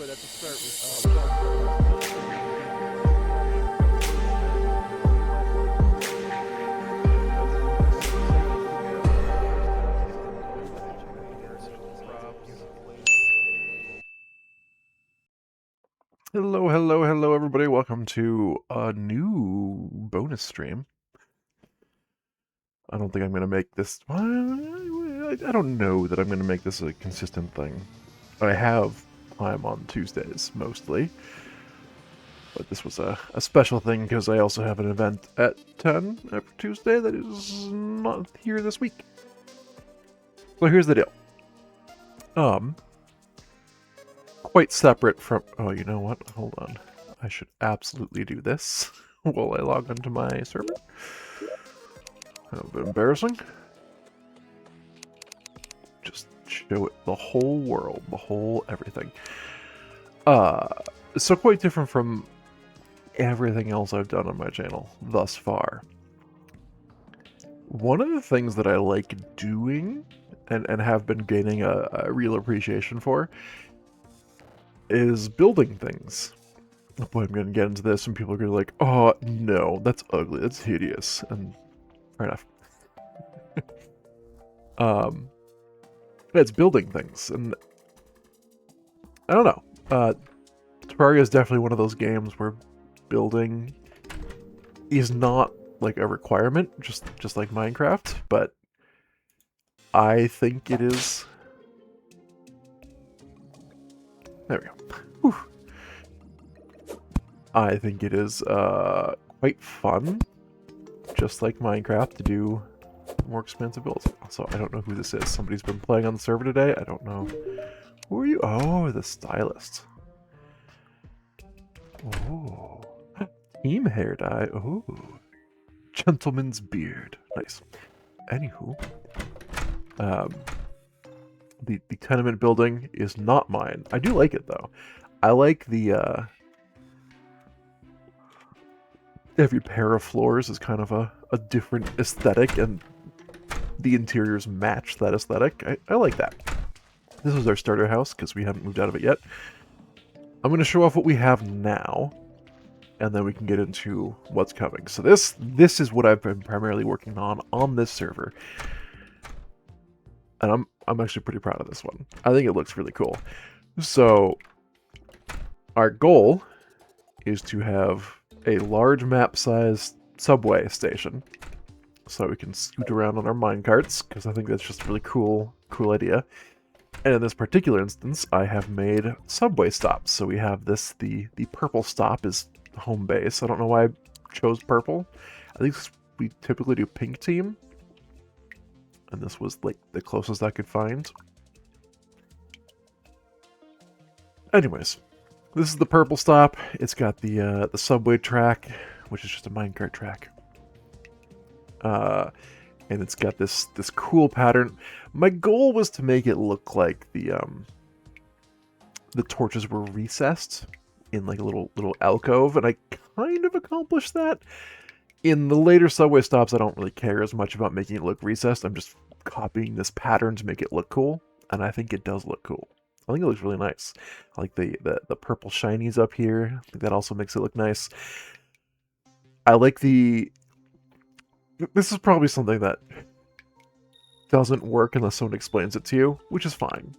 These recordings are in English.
but at the start we Hello, hello, hello, everybody. Welcome to a new bonus stream. I don't think I'm going to make this... I don't know that I'm going to make this a consistent thing. I have time on Tuesdays, mostly. But this was a special thing because I also have an event at 10 every Tuesday that is not here this week. So here's the deal. Quite separate from... Oh, you know what? Hold on. I should absolutely do this while I log onto my server. That would be embarrassing. Just show it the whole world, the whole everything. So quite different from everything else I've done on my channel thus far. One of the things that I like doing and have been gaining a real appreciation for is building things. Boy, I'm going to get into this and people are going to be like, oh, no, that's ugly, that's hideous, and fair enough. It's building things, and I don't know. Terraria is definitely one of those games where building is not like a requirement, just like Minecraft, but I think it is. There we go. Whew. I think it is quite fun, just like Minecraft, to do more expensive builds. Also, I don't know who this is. Somebody's been playing on the server today. I don't know. Who are you? Oh, the stylist. Oh. Team hair dye. Oh. Gentleman's beard. Nice. Anywho. The tenement building is not mine. I do like it, though. I like the, every pair of floors is kind of a different aesthetic, and the interiors match that aesthetic. I like that. This is our starter house, because we haven't moved out of it yet. I'm going to show off what we have now, and then we can get into what's coming. So this is what I've been primarily working on this server. And I'm actually pretty proud of this one. I think it looks really cool. So our goal is to have a large map-sized subway station, so we can scoot around on our minecarts, because I think that's just a really cool idea. And in this particular instance, I have made subway stops. So we have this, the purple stop is home base. I don't know why I chose purple. I think we typically do pink team. And this was like the closest I could find. Anyways, this is the purple stop. It's got the subway track, which is just a minecart track. And it's got this cool pattern. My goal was to make it look like the torches were recessed in like a little alcove, and I kind of accomplished that. In the later subway stops, I don't really care as much about making it look recessed. I'm just copying this pattern to make it look cool, and I think it does look cool. I think it looks really nice. I like the purple shinies up here. I think that also makes it look nice. I like the... This is probably something that doesn't work unless someone explains it to you, which is fine.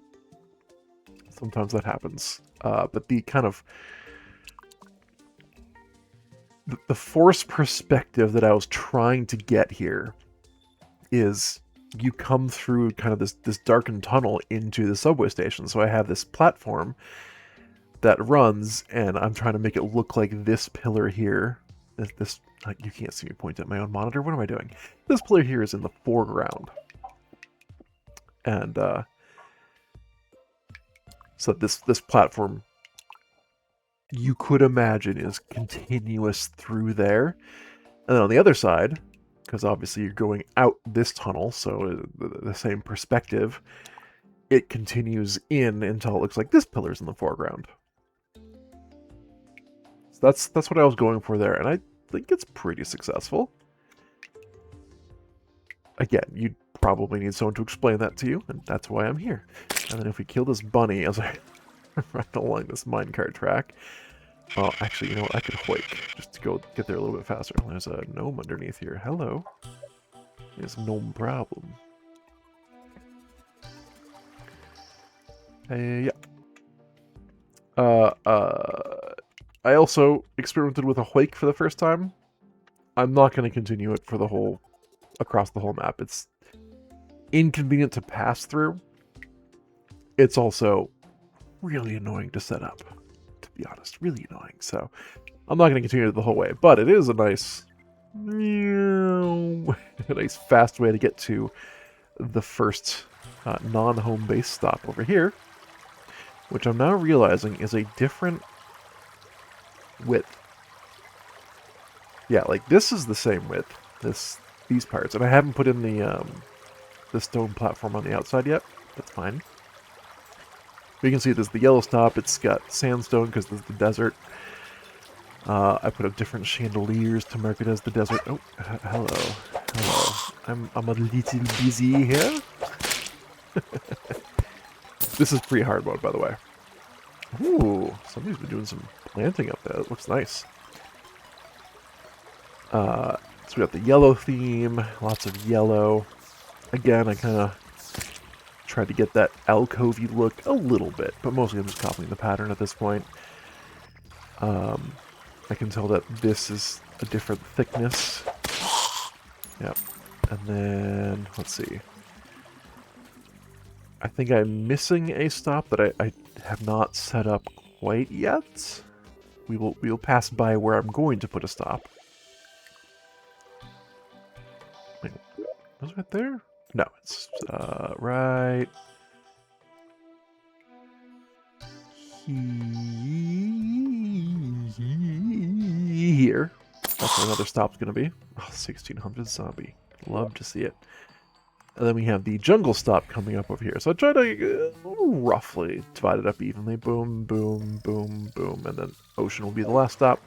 Sometimes that happens. But the kind of... The forced perspective that I was trying to get here is you come through kind of this darkened tunnel into the subway station. So I have this platform that runs, and I'm trying to make it look like this pillar here. This you can't see me point at my own monitor. What am I doing? This pillar here is in the foreground. And so this platform, you could imagine, is continuous through there. And then on the other side, because obviously you're going out this tunnel, so the same perspective, it continues in until it looks like this pillar's in the foreground. So that's what I was going for there, and I think it's pretty successful. Again, you'd probably need someone to explain that to you, and that's why I'm here. And then if we kill this bunny, as I right along this minecart track. Oh, actually, you know what? I could hoik just to go get there a little bit faster. There's a gnome underneath here. Hello. There's no problem. Hey, yeah. I also experimented with a hoik for the first time. I'm not going to continue it for the whole, across the whole map. It's inconvenient to pass through. It's also really annoying to set up, to be honest. Really annoying. So I'm not going to continue it the whole way, but it is a nice, a nice fast way to get to the first non-home base stop over here, which I'm now realizing is a different width. Yeah, like this is the same width, these parts, and I haven't put in the stone platform on the outside yet. That's fine. But you can see there's the yellow stop. It's got sandstone because there's the desert. I put up different chandeliers to mark it as the desert. Oh, hello, hello. I'm a little busy here. This is pre-hard mode, by the way. Ooh, somebody's been doing some planting up there. It looks nice. So we got the yellow theme, lots of yellow. Again, I kind of tried to get that alcovey look a little bit, but mostly I'm just copying the pattern at this point. I can tell that this is a different thickness. Yep. And then, let's see. I think I'm missing a stop that I have not set up quite yet. We'll pass by where I'm going to put a stop. Wait, was it right there? No, it's right here. That's where another stop's gonna be. Oh, 1600 zombie. Love to see it. And then we have the jungle stop coming up over here. So I try to roughly divide it up evenly. Boom, boom, boom, boom. And then ocean will be the last stop.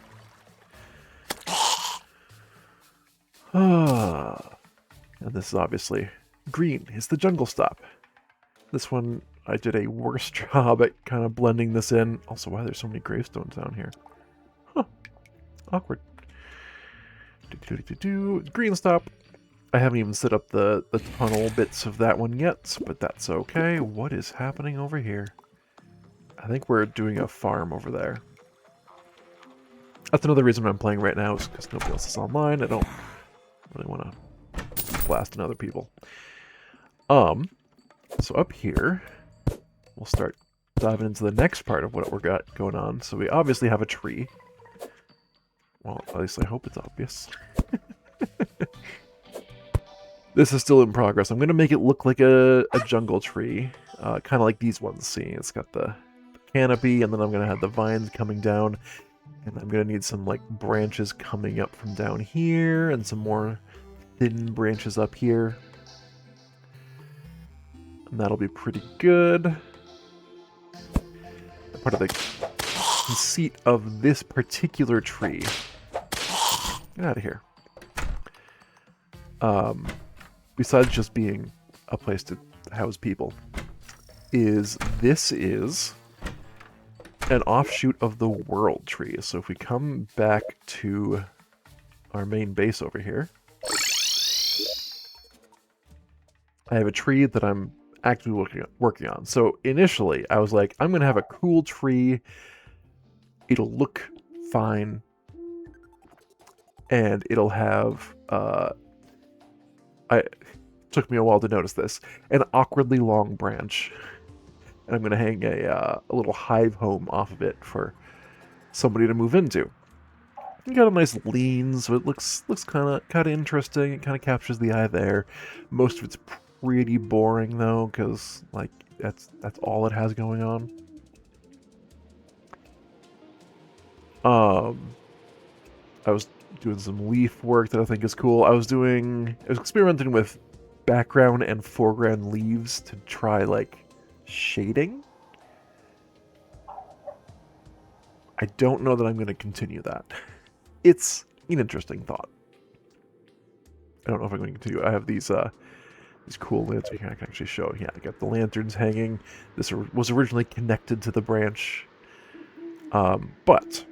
And this is obviously green. It's the jungle stop. This one, I did a worse job at kind of blending this in. Also, why there's so many gravestones down here. Huh. Awkward. Green stop. I haven't even set up the tunnel bits of that one yet, but that's okay. What is happening over here? I think we're doing a farm over there. That's another reason I'm playing right now, is because nobody else is online. I don't really want to blast in other people. So up here, we'll start diving into the next part of what we've got going on. So we obviously have a tree. Well, at least I hope it's obvious. This is still in progress. I'm going to make it look like a jungle tree, kind of like these ones. See, it's got the canopy, and then I'm going to have the vines coming down, and I'm going to need some like branches coming up from down here, and some more thin branches up here. And that'll be pretty good. Part of the conceit of this particular tree. Get out of here. Besides just being a place to house people, this is an offshoot of the world tree. So if we come back to our main base over here, I have a tree that I'm actually working on. So initially, I was like, I'm going to have a cool tree. It'll look fine. And it'll have, it took me a while to notice this, an awkwardly long branch. And I'm going to hang a little hive home off of it for somebody to move into. You got a nice lean, so it looks kind of interesting. It kind of captures the eye there. Most of it's pretty boring though, because like that's all it has going on. I was doing some leaf work that I think is cool. I was experimenting with background and foreground leaves to try like shading. I don't know that I'm going to continue that. It's an interesting thought. I don't know if I'm going to continue. I have these these cool lanterns. I can actually show. Yeah, I got the lanterns hanging. This was originally connected to the branch. But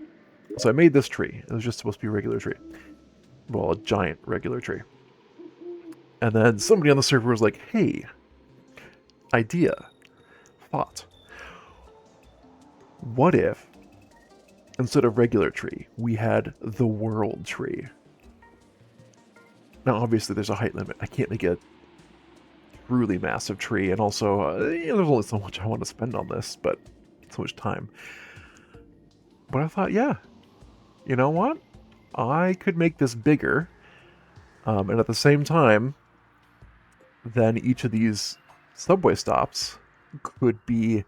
so I made this tree. It was just supposed to be a regular tree. Well, a giant regular tree. And then somebody on the server was like, hey, idea, thought. What if, instead of regular tree, we had the world tree? Now, obviously, there's a height limit. I can't make a truly massive tree, and also, there's only so much I want to spend on this, but so much time. But I thought, yeah, you know what? I could make this bigger, and at the same time, then each of these subway stops could be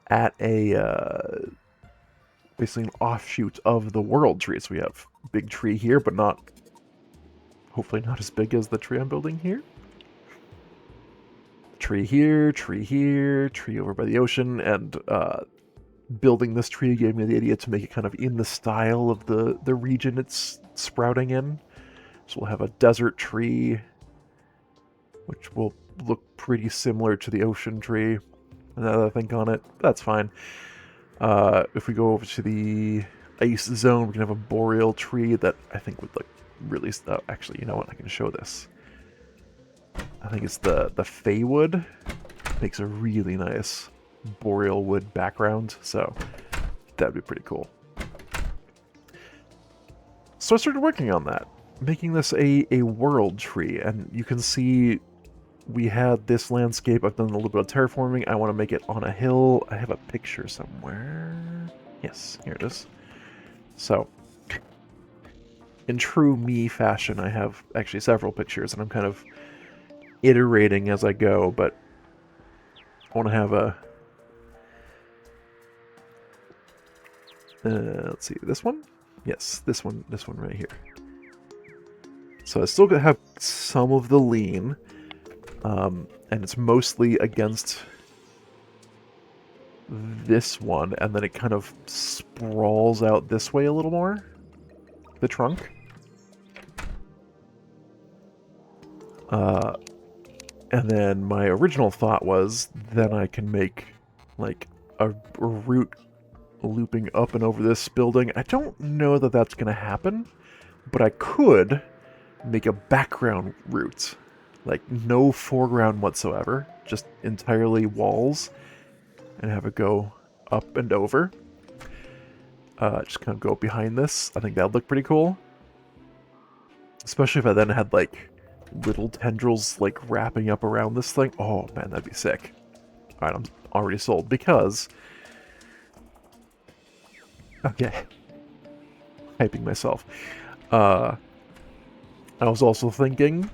at a basically an offshoot of the world tree. So we have big tree here, but not, hopefully not as big as the tree I'm building here. Tree here, tree over by the ocean, and building this tree gave me the idea to make it kind of in the style of the region it's sprouting in. So we'll have a desert tree, which will look pretty similar to the ocean tree. Now that I think on it, that's fine. If we go over to the ice zone, we can have a boreal tree that I think would look really... actually, you know what? I can show this. I think it's the Fey wood. Makes a really nice boreal wood background, so that'd be pretty cool. So I started working on that, making this a world tree, and you can see we had this landscape. I've done a little bit of terraforming. I want to make it on a hill. I have a picture somewhere. Yes, here it is. So, in true me fashion, I have actually several pictures, and I'm kind of iterating as I go, but I want to have a... let's see, this one? Yes, this one right here. So I still gonna have some of the lean, and it's mostly against this one, and then it kind of sprawls out this way a little more, the trunk. And then my original thought was, then I can make, like, a route looping up and over this building. I don't know that that's going to happen, but I could make a background route. Like, no foreground whatsoever, just entirely walls, and have it go up and over. Just kind of go behind this. I think that'd look pretty cool. Especially if I then had, like, little tendrils, like, wrapping up around this thing. Oh, man, that'd be sick. Alright, I'm already sold, because... Okay. Hyping myself. I was also thinking,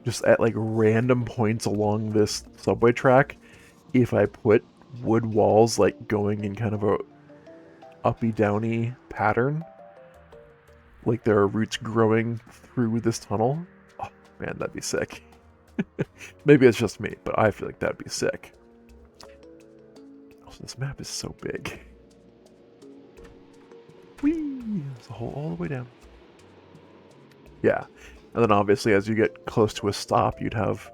just at, like, random points along this subway track, if I put wood walls, like, going in kind of a uppy-downy pattern, like there are roots growing through this tunnel. Oh, man, that'd be sick. Maybe it's just me, but I feel like that'd be sick. Also, this map is so big. Whee! There's a hole all the way down. Yeah. And then obviously as you get close to a stop, you'd have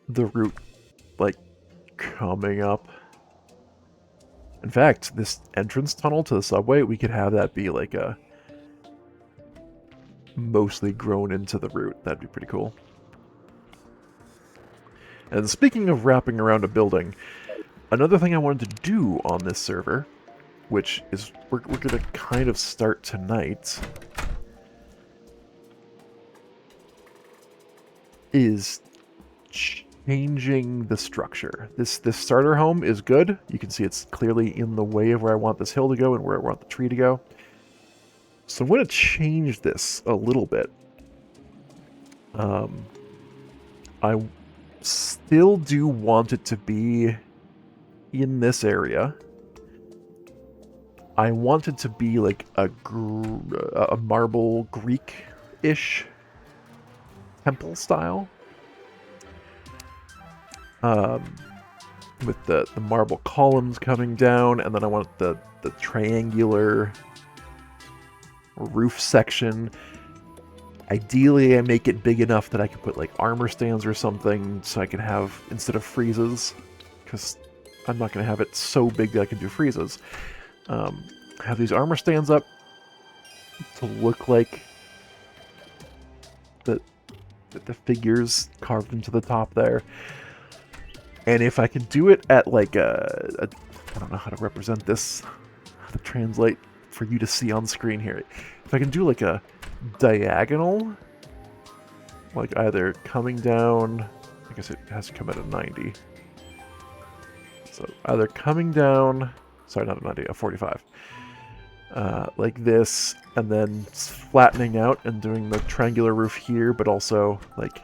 the route, like, coming up. In fact, this entrance tunnel to the subway, we could have that be like a mostly grown into the route. That'd be pretty cool. And speaking of wrapping around a building, another thing I wanted to do on this server, which is we're going to kind of start tonight, is changing the structure. This starter home is good. You can see it's clearly in the way of where I want this hill to go and where I want the tree to go. So I'm going to change this a little bit. I still do want it to be in this area. I want it to be like a marble Greek-ish temple style. With the marble columns coming down, and then I want the triangular roof section Ideally, I make it big enough that I can put like armor stands or something, so I can have, instead of freezes, because I'm not going to have it so big that I can do freezes. Have these armor stands up to look like the figures carved into the top there. And if I can do it at like a I don't know how to represent this, how to translate for you to see on screen here. If I can do like a diagonal, like either coming down, I guess it has to come at a 90. So either coming down, sorry, not a 90, a 45. Like this, and then flattening out and doing the triangular roof here, but also like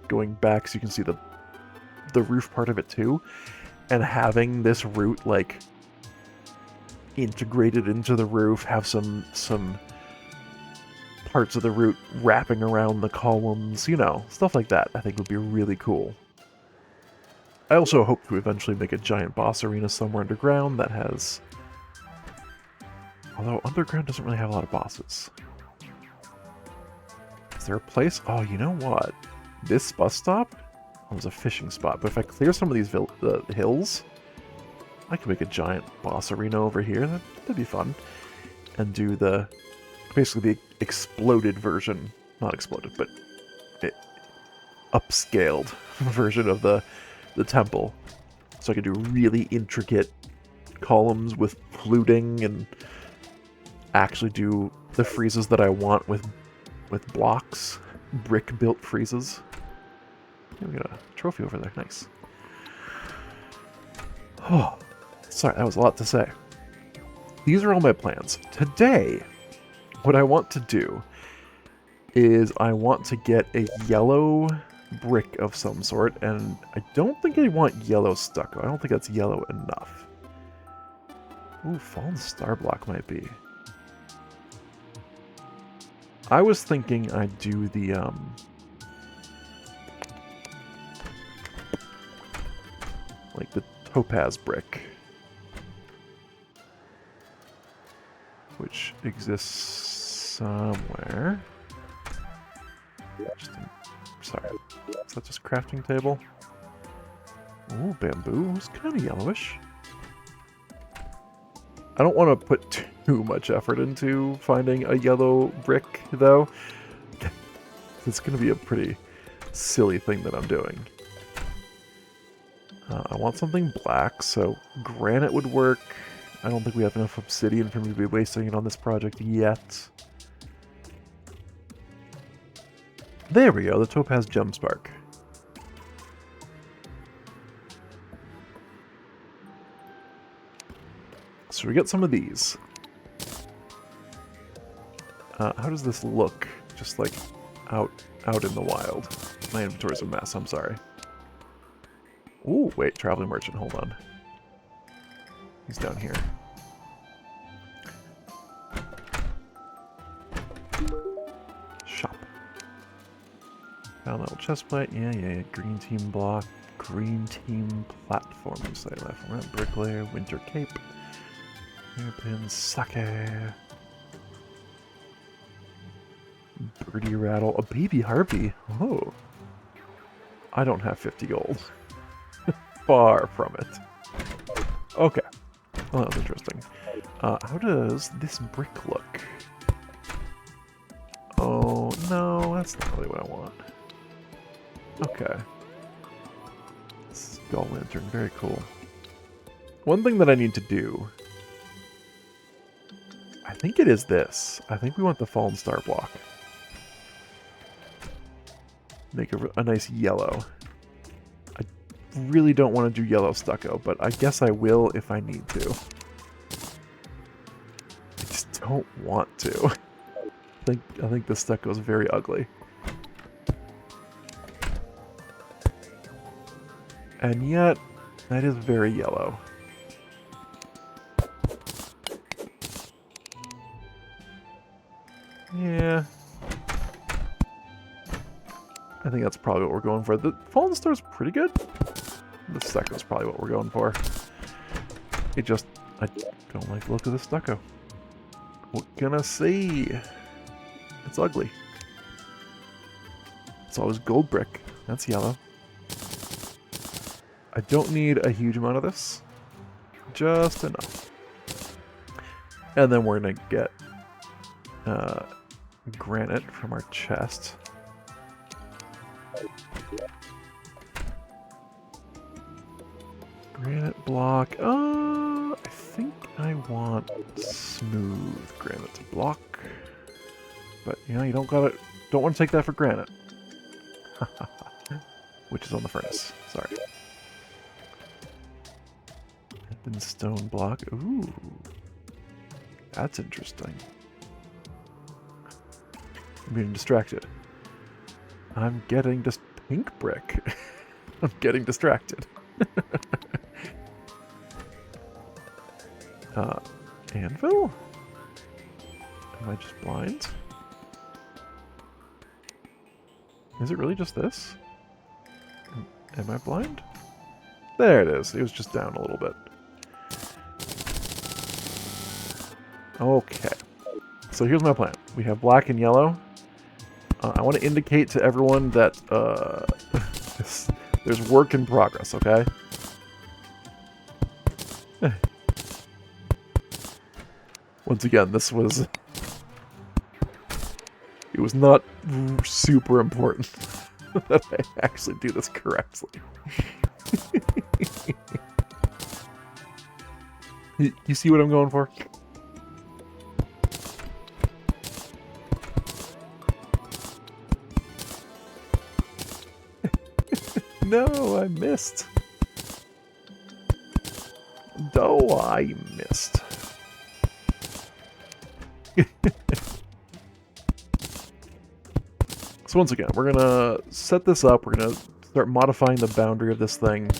going back so you can see the roof part of it too, and having this root like integrated into the roof, have some parts of the root wrapping around the columns, you know, stuff like that I think would be really cool. I also hope to eventually make a giant boss arena somewhere underground that has... Although underground doesn't really have a lot of bosses. Is there a place? Oh, you know what? This bus stop was a fishing spot, but if I clear some of these hills, I could make a giant boss arena over here. That'd be fun. And do basically the exploded version, not exploded, but upscaled version of the temple. So I could do really intricate columns with fluting and actually do the freezes that I want with blocks, brick-built freezes. We got a trophy over there. Nice. Oh, sorry, that was a lot to say. These are all my plans. Today, what I want to do is I want to get a yellow brick of some sort, and I don't think I want yellow stucco. I don't think that's yellow enough. Ooh, fallen star block might be. I was thinking I'd do the, like the topaz brick, which exists somewhere. Sorry, is that just crafting table? Ooh, bamboo. It's kind of yellowish. I don't want to put too much effort into finding a yellow brick, though. It's going to be a pretty silly thing that I'm doing. I want something black, so granite would work. I don't think we have enough obsidian for me to be wasting it on this project yet. There we go, the topaz gem spark. So we get some of these. How does this look? Just like out in the wild. My inventory's a mess, I'm sorry. Ooh, wait, traveling merchant, hold on. He's down here. Shop. Found that little chest plate. Yeah. Green team block. Green team platform. Site left and right. Bricklayer. Winter cape. Hairpin. Sake. Birdie rattle. A baby harpy. Oh. I don't have 50 gold. Far from it. Okay. Well, that was interesting. How does this brick look? Oh, no, that's not really what I want. Okay. Skull lantern, very cool. One thing that I need to do... I think it is this. I think we want the fallen star block. Make a nice yellow. I really don't want to do yellow stucco, but I guess I will if I need to. I just don't want to. I think the stucco is very ugly. And yet, that is very yellow. Yeah. I think that's probably what we're going for. The Fallen Star's pretty good. The stucco's probably what we're going for. I don't like the look of the stucco. What can I see? It's ugly. It's always gold brick. That's yellow. I don't need a huge amount of this. Just enough. And then we're going to get granite from our chest. Granite block. I think I want smooth granite block. But, you know, you don't want to take that for granted. Which is on the furnace. Sorry. And stone block. Ooh. That's interesting. I'm getting distracted. I'm getting just pink brick. I'm getting distracted. Anvil? Am I just blind? Is it really just this? Am I blind? There it is. It was just down a little bit. Okay. So here's my plan. We have black and yellow. I want to indicate to everyone that there's work in progress, okay? Once again, this was... It was not super important that I actually do this correctly. You see what I'm going for? No, I missed. Oh, I missed. So once again, we're gonna set this up. We're gonna start modifying the boundary of this thing.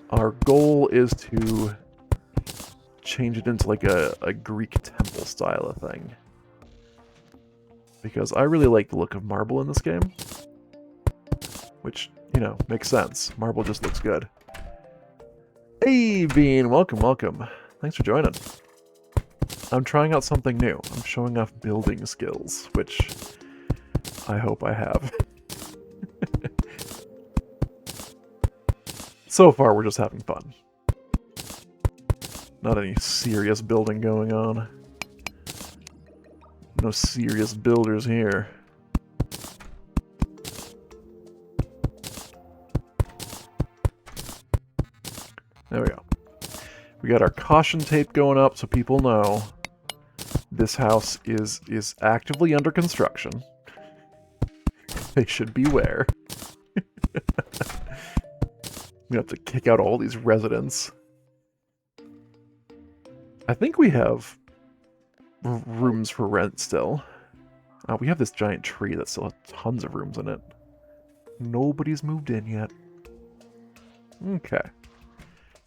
Our goal is to change it into like a Greek temple style of thing. Because I really like the look of marble in this game. Which, you know, makes sense. Marble just looks good. Hey, Bean! Welcome, welcome. Thanks for joining. I'm trying out something new. I'm showing off building skills, which I hope I have. So far, we're just having fun. Not any serious building going on. No serious builders here. There we go. We got our caution tape going up so people know this house is actively under construction. They should beware. We have to kick out all these residents. I think we have rooms for rent still. We have this giant tree that still has tons of rooms in it. Nobody's moved in yet. Okay.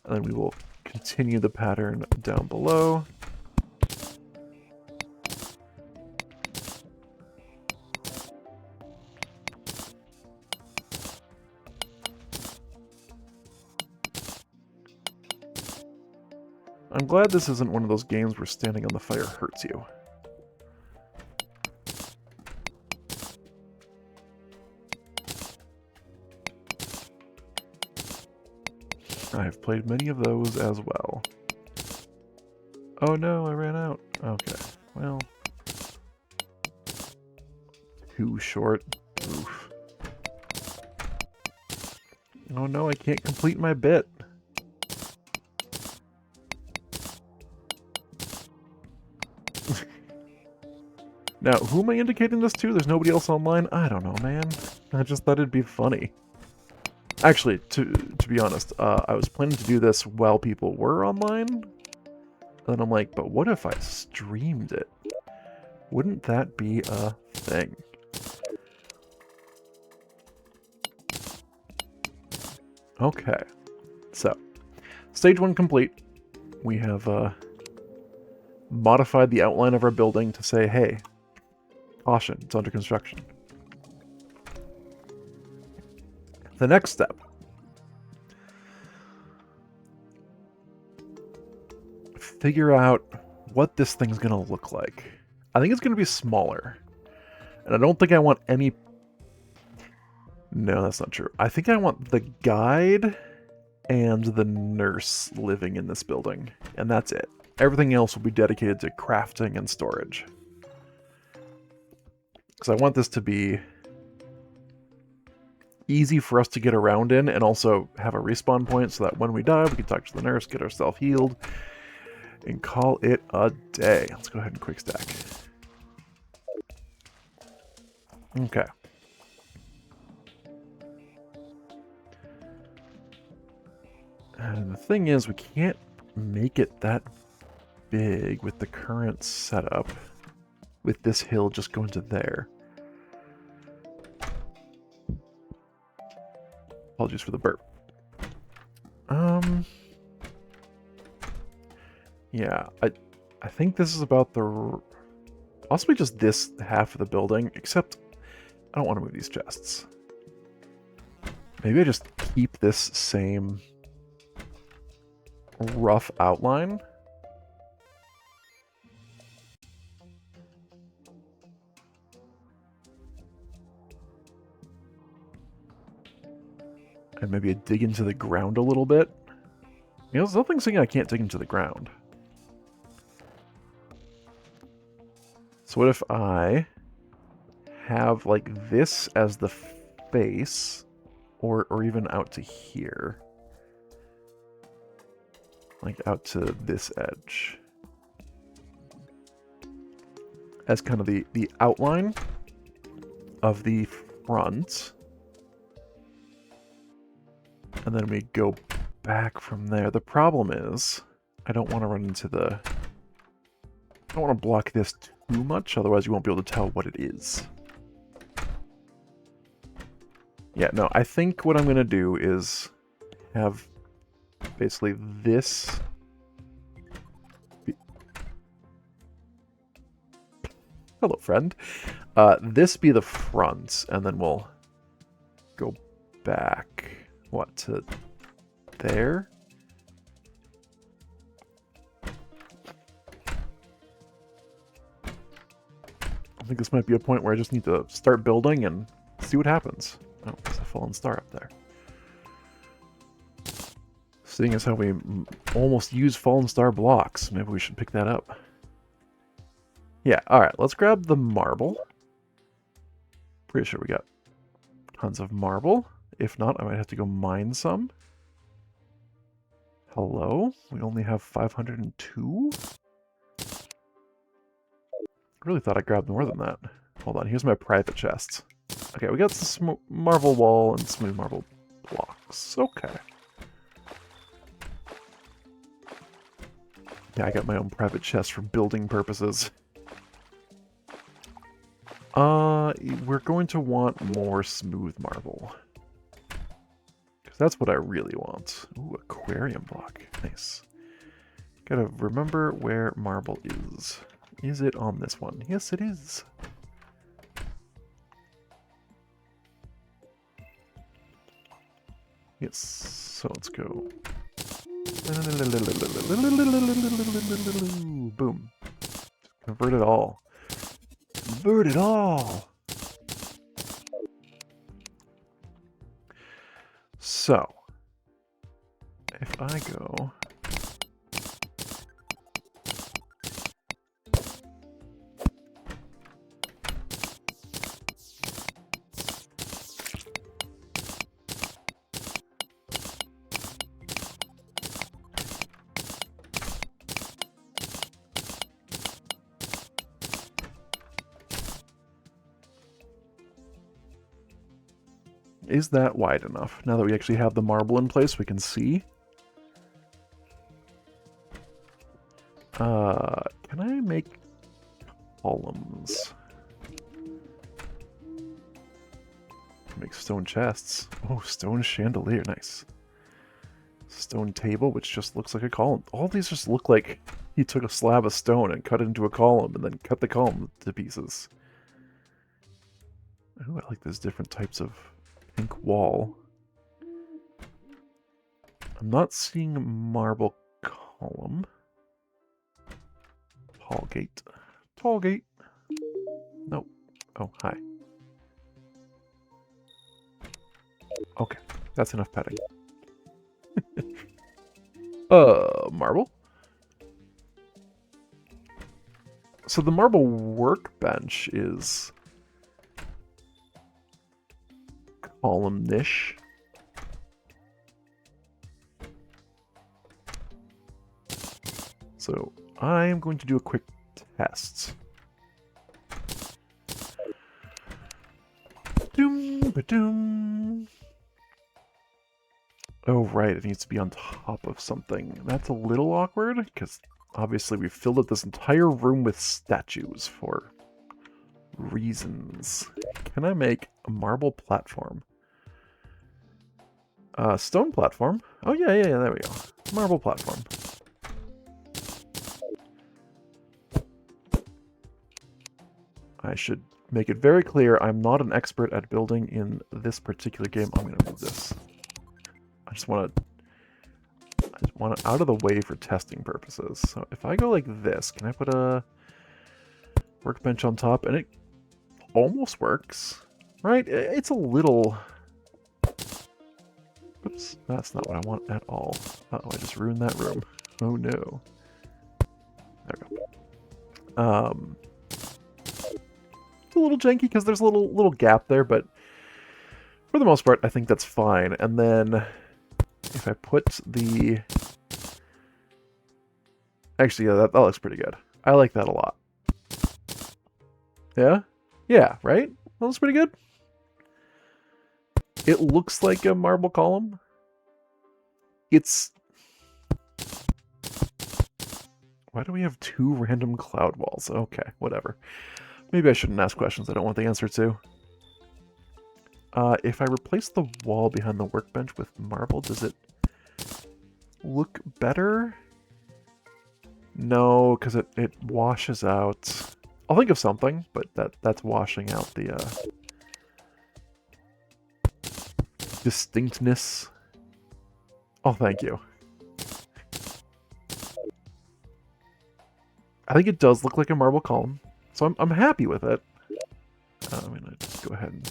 And then we will continue the pattern down below. I'm glad this isn't one of those games where standing on the fire hurts you. I have played many of those as well. Oh no, I ran out. Okay, well. Too short. Oof. Oh no, I can't complete my bit. Now, who am I indicating this to? There's nobody else online? I don't know, man. I just thought it'd be funny. Actually, to be honest, I was planning to do this while people were online. And then I'm like, but what if I streamed it? Wouldn't that be a thing? Okay. So, stage 1 complete. We have modified the outline of our building to say, hey, caution, it's under construction. The next step. Figure out what this thing's going to look like. I think it's going to be smaller. And I don't think I want any... No, that's not true. I think I want the guide and the nurse living in this building, and that's it. Everything else will be dedicated to crafting and storage. Because I want this to be easy for us to get around in, and also have a respawn point so that when we die, we can talk to the nurse, get ourselves healed, and call it a day. Let's go ahead and quick stack. Okay. And the thing is, we can't make it that big with the current setup, with this hill just going to there. Apologies for the burp. Yeah, I think this is about the... Possibly just this half of the building, except I don't want to move these chests. Maybe I just keep this same rough outline. And maybe I dig into the ground a little bit. You know, there's nothing saying I can't dig into the ground. So what if I have like this as the face, or even out to here? Like out to this edge. As kind of the outline of the front. And then we go back from there. The problem is, I don't want to run into the... I don't want to block this too much, otherwise you won't be able to tell what it is. Yeah, no, I think what I'm going to do is have basically this... Hello, friend. This be the front, and then we'll go back, what, to there? I think this might be a point where I just need to start building and see what happens. Oh, there's a fallen star up there. Seeing as how we almost use fallen star blocks, maybe we should pick that up. Yeah, alright, let's grab the marble. Pretty sure we got tons of marble. If not, I might have to go mine some. Hello? We only have 502? I really thought I grabbed more than that. Hold on, here's my private chests. Okay, we got some marble wall and smooth marble blocks. Okay. Yeah, I got my own private chest for building purposes. We're going to want more smooth marble. Because that's what I really want. Ooh, aquarium block. Nice. Gotta remember where marble is. Is it on this one? Yes, it is. Yes, so let's go. Boom. Convert it all. Convert it all! So, if I go... Is that wide enough? Now that we actually have the marble in place, we can see. Can I make columns? Make stone chests. Oh, stone chandelier, nice. Stone table, which just looks like a column. All these just look like he took a slab of stone and cut it into a column, and then cut the column to pieces. Oh, I like those different types of pink wall. I'm not seeing a marble column. Tall gate. Tall gate. Nope. Oh, hi. Okay, that's enough petting. Marble? So the marble workbench is column-ish. So I am going to do a quick test. Doom, ba-doom. Oh, right, it needs to be on top of something. That's a little awkward, because obviously we filled up this entire room with statues for reasons. Can I make a marble platform? Stone platform? Oh, yeah, there we go. Marble platform. I should make it very clear I'm not an expert at building in this particular game. I'm going to move this. I just want it out of the way for testing purposes. So if I go like this, can I put a workbench on top? And it almost works, right? It's a little... Oops, that's not what I want at all. Uh-oh, I just ruined that room. Oh no. There we go. It's a little janky because there's a little gap there, but for the most part, I think that's fine. And then if I put the... Actually, yeah, that looks pretty good. I like that a lot. Yeah? Yeah, right? That looks pretty good. It looks like a marble column. It's... Why do we have 2 random cloud walls? Okay, whatever. Maybe I shouldn't ask questions I don't want the answer to. If I replace the wall behind the workbench with marble, does it look better? No, because it washes out. I'll think of something, but that's washing out the distinctness. Oh, thank you. I think it does look like a marble column, so I'm happy with it. I'm gonna just go ahead and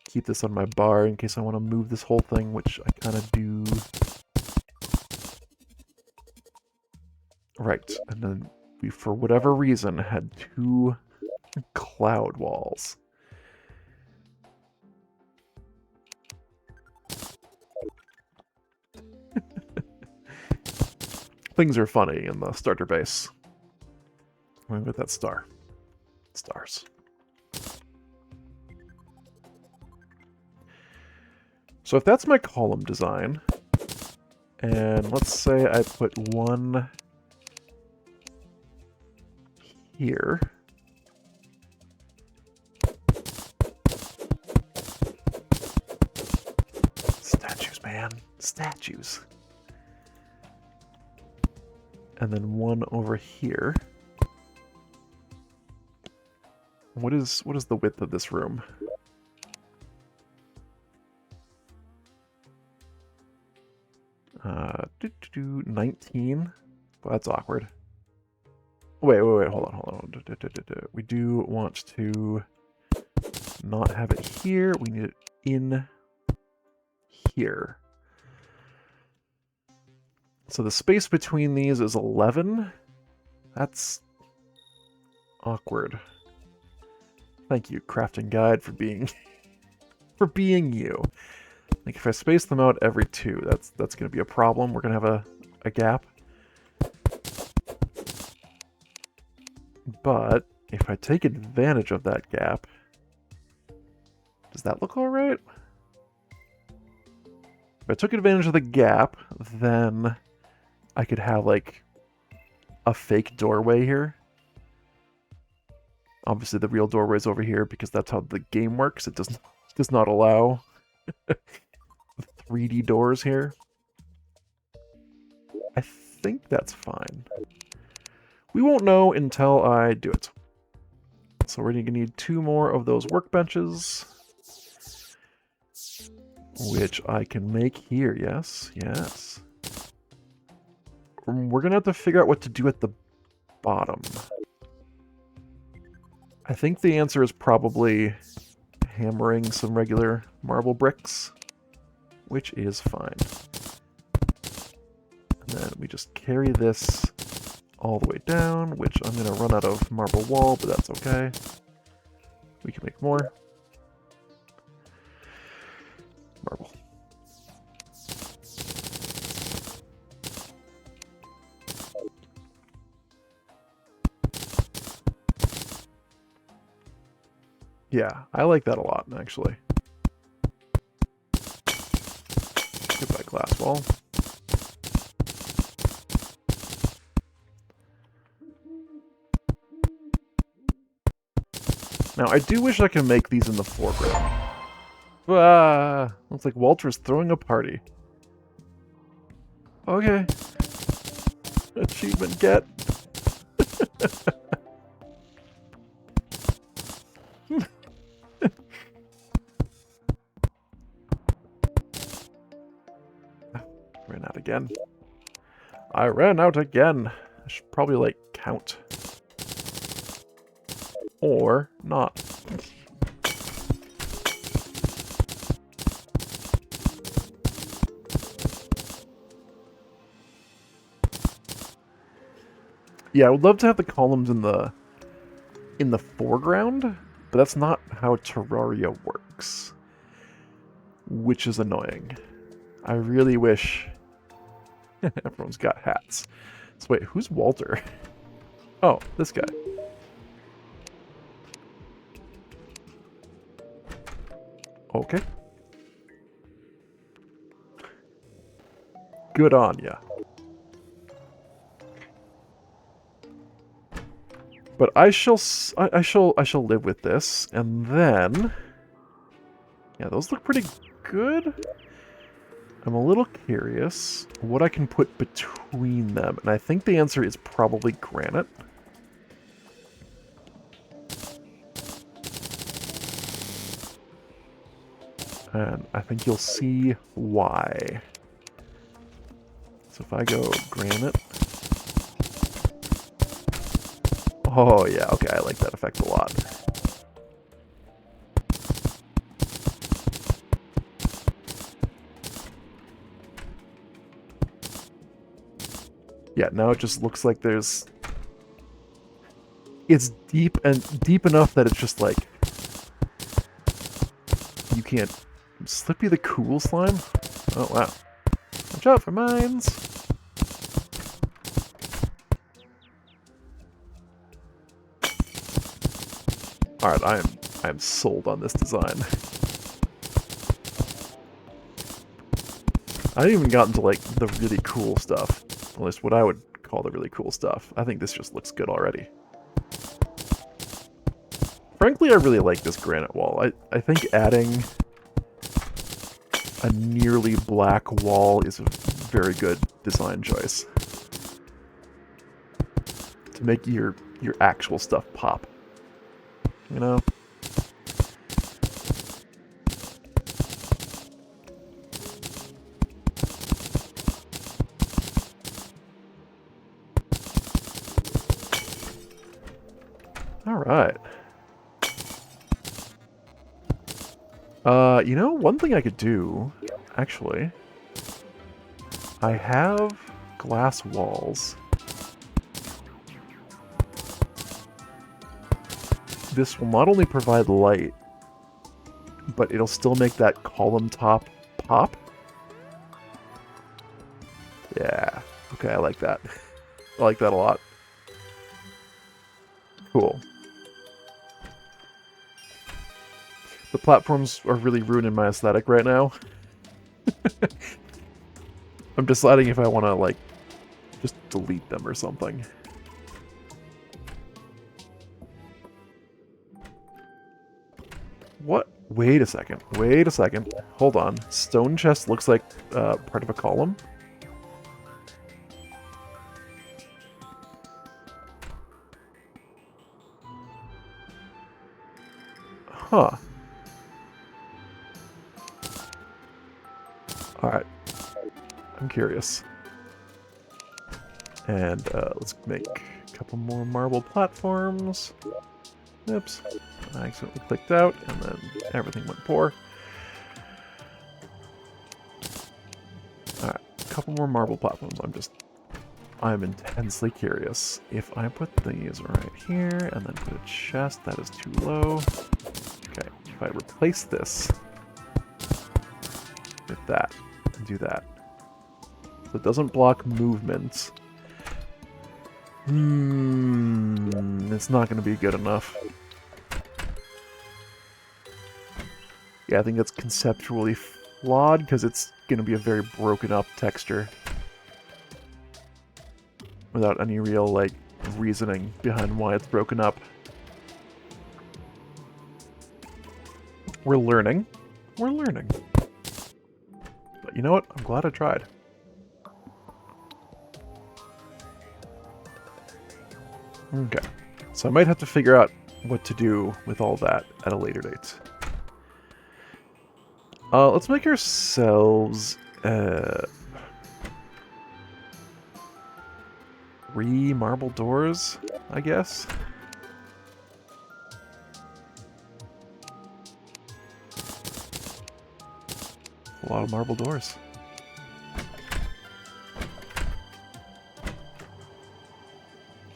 keep this on my bar in case I want to move this whole thing, which I kind of do. Right, and then we, for whatever reason, had 2 cloud walls. Things are funny in the starter base. I'm gonna get that star. Stars. So if that's my column design, and let's say I put 1 here. Statues, man. Statues. And then 1 over here. What is the width of this room? Uh, 19. Well, that's awkward. Wait, hold on. We do want to not have it here. We need it in here. So the space between these is 11. That's awkward. Thank you, crafting guide, for being you. Like if I space them out every 2, that's gonna be a problem. We're gonna have a gap. But if I take advantage of that gap, does that look alright? If I took advantage of the gap, then I could have like a fake doorway here. Obviously the real doorway is over here because that's how the game works. It does not allow 3D doors here. I think that's fine. We won't know until I do it. So we're going to need 2 more of those workbenches, which I can make here. Yes. We're going to have to figure out what to do at the bottom. I think the answer is probably hammering some regular marble bricks. which is fine. And then we just carry this all the way down, which I'm going to run out of marble wall, but that's okay. We can make more. Marble. Yeah, I like that a lot, actually. Goodbye, glass wall. Now, I do wish I could make these in the foreground. Looks like Walter's throwing a party. Okay. Achievement get. Ran out again. I ran out again. I should probably, like, count. Or not. Yeah, I would love to have the columns in the foreground, but that's not how Terraria works. Which is annoying. I really wish everyone's got hats. So wait, who's Walter? Oh, this guy. Okay. Good on ya. But I shall live with this, and then yeah, those look pretty good. I'm a little curious what I can put between them, and I think the answer is probably granite. And I think you'll see why. So if I go granite. Oh yeah, okay, I like that effect a lot. Yeah, now it just looks like there's... It's deep enough that it's just like... You can't... Slippy the Cool Slime? Oh, wow. Watch out for mines! Alright, I am sold on this design. I haven't even gotten to, like, the really cool stuff. At least what I would call the really cool stuff. I think this just looks good already. Frankly, I really like this granite wall. I think adding a nearly black wall is a very good design choice. To make your actual stuff pop. You know? Alright. You know, one thing I could do, actually, I have glass walls. This will not only provide light, but it'll still make that column top pop. Yeah. Okay, I like that. I like that a lot. Cool. The platforms are really ruining my aesthetic right now. I'm deciding if I want to, like, just delete them or something. What? Wait a second. Wait a second. Hold on. Stone chest looks like part of a column. Huh. Alright. I'm curious. And let's make a couple more marble platforms. Oops. I accidentally clicked out, and then everything went poor. couple more marble platforms. I'm intensely curious. If I put these right here and then put a chest, that is too low. Okay, if I replace this with that and do that, so it doesn't block movement. It's not going to be good enough. Yeah, I think that's conceptually flawed because it's going to be a very broken up texture. Without any real, like, reasoning behind why it's broken up. We're learning. We're learning. But you know what? I'm glad I tried. Okay. So I might have to figure out what to do with all that at a later date. Let's make ourselves 3 marble doors, I guess. A lot of marble doors.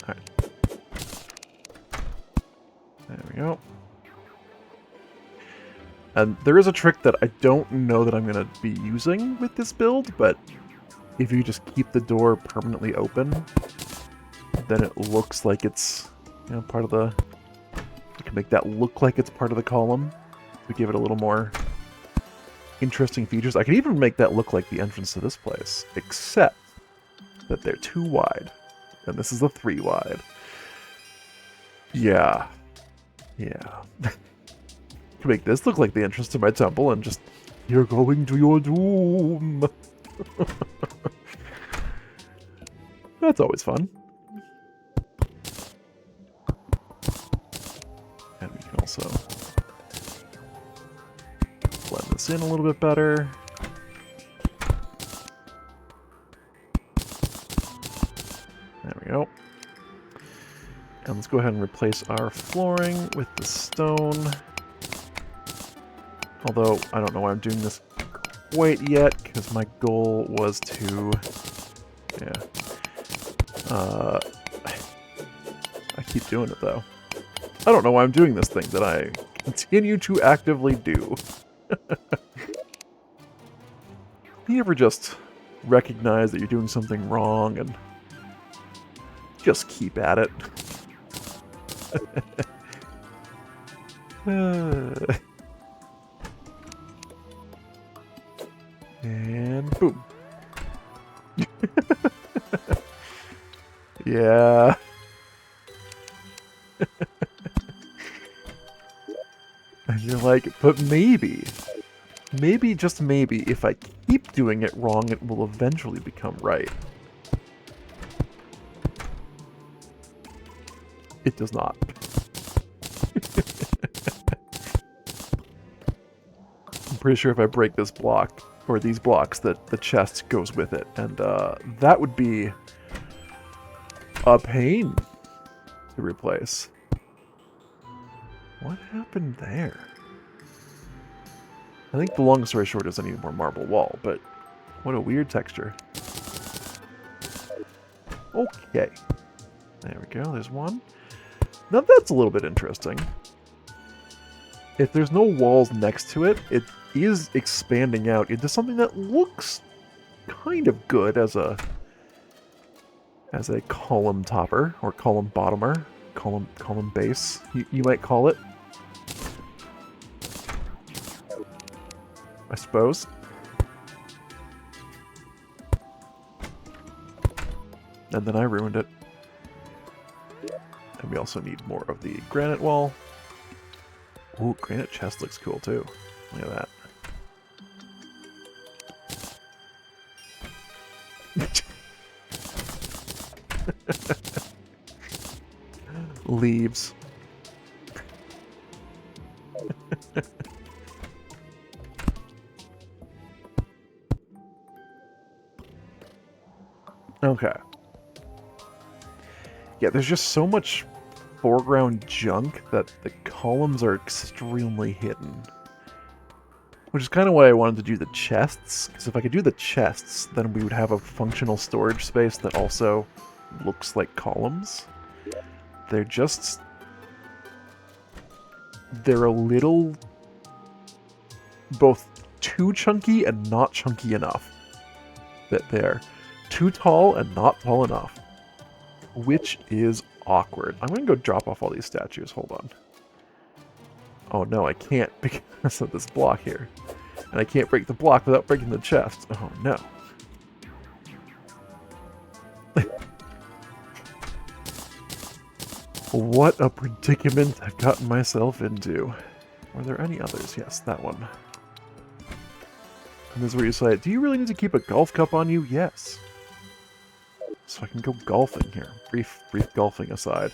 Alright. There we go. And there is a trick that I don't know that I'm going to be using with this build, but if you just keep the door permanently open, then it looks like it's, you know, part of the... You can make that look like it's part of the column to give it a little more interesting features. I can even make that look like the entrance to this place, except that they're too wide. And this is a 3 wide. Yeah. Yeah. To make this look like the entrance to my temple and just, you're going to your doom. That's always fun. And we can also blend this in a little bit better. There we go. And let's go ahead and replace our flooring with the stone. Although, I don't know why I'm doing this quite yet, because my goal was to... Yeah. I keep doing it, though. I don't know why I'm doing this thing that I continue to actively do. You ever just recognize that you're doing something wrong and just keep at it? And boom. Yeah. And you're like, but maybe, just maybe, if I keep doing it wrong, it will eventually become right. It does not. I'm pretty sure if I break this block, or these blocks, that the chest goes with it, and that would be a pain to replace. What happened there? I think the long story short is I need more marble wall, but what a weird texture. Okay. There we go, there's one. Now that's a little bit interesting. If there's no walls next to it, it is expanding out into something that looks kind of good as a column topper, or column bottomer, column base, you might call it. I suppose. And then I ruined it. And we also need more of the granite wall. Ooh, granite chest looks cool too. Look at that. Leaves. Okay. Yeah, there's just so much foreground junk that the columns are extremely hidden. Which is kind of why I wanted to do the chests, because if I could do the chests, then we would have a functional storage space that also looks like columns. They're just... They're a little... both too chunky and not chunky enough. That they're too tall and not tall enough. Which is awkward. I'm going to go drop off all these statues. Hold on. Oh no, I can't because of this block here. And I can't break the block without breaking the chest. Oh no. What a predicament I've gotten myself into. Were there any others? Yes, that one. And this is where you say, do you really need to keep a golf cup on you? Yes. So I can go golfing here. Brief golfing aside.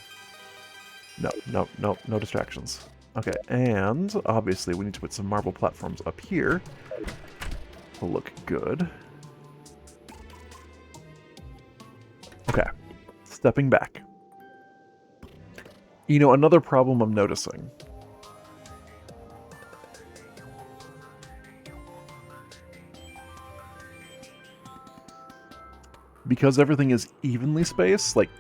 No distractions. Okay, and obviously we need to put some marble platforms up here. Will look good. Okay, stepping back. You know, another problem I'm noticing. Because everything is evenly spaced, like,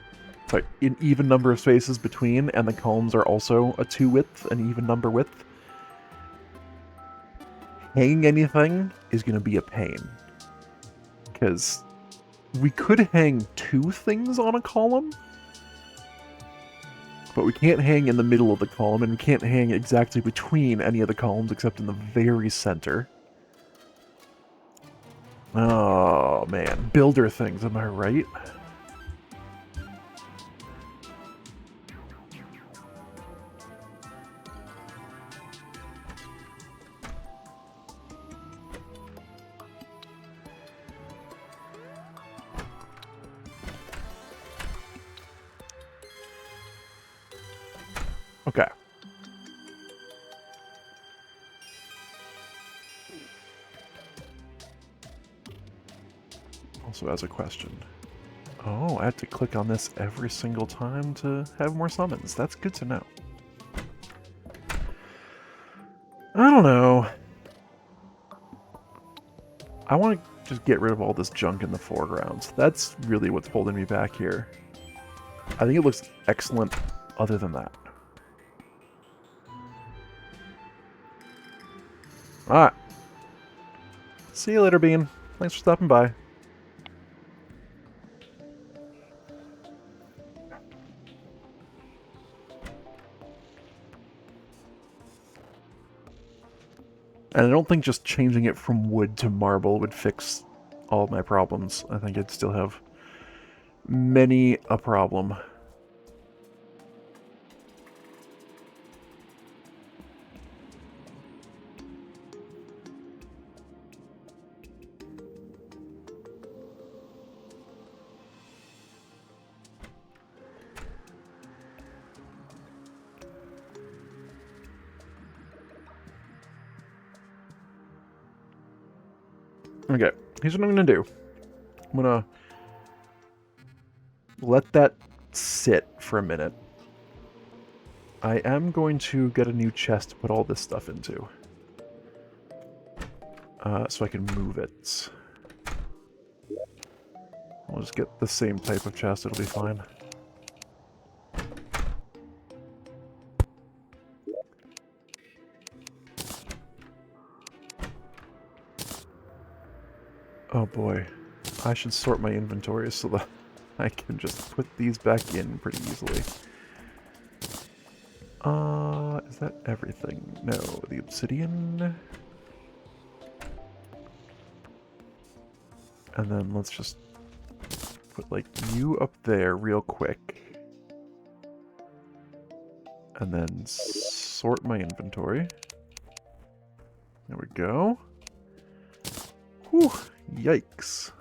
sorry, an even number of spaces between, and the columns are also a 2 width, an even number width, hanging anything is going to be a pain. Because we could hang 2 things on a column, but we can't hang in the middle of the column, and we can't hang exactly between any of the columns except in the very center. Oh, man. Builder things, am I right? Okay. Also as a question. Oh, I have to click on this every single time to have more summons. That's good to know. I don't know. I want to just get rid of all this junk in the foreground. That's really what's holding me back here. I think it looks excellent other than that. Alright. See you later, Bean. Thanks for stopping by. And I don't think just changing it from wood to marble would fix all of my problems. I think I'd still have many a problem. Okay, here's what I'm gonna do. I'm gonna let that sit for a minute. I am going to get a new chest to put all this stuff into. So I can move it. I'll just get the same type of chest, it'll be fine. Oh boy. I should sort my inventory so that I can just put these back in pretty easily. Is that everything? No, the obsidian. And then let's just put, like, you up there real quick. And then sort my inventory. There we go. Whew, yikes.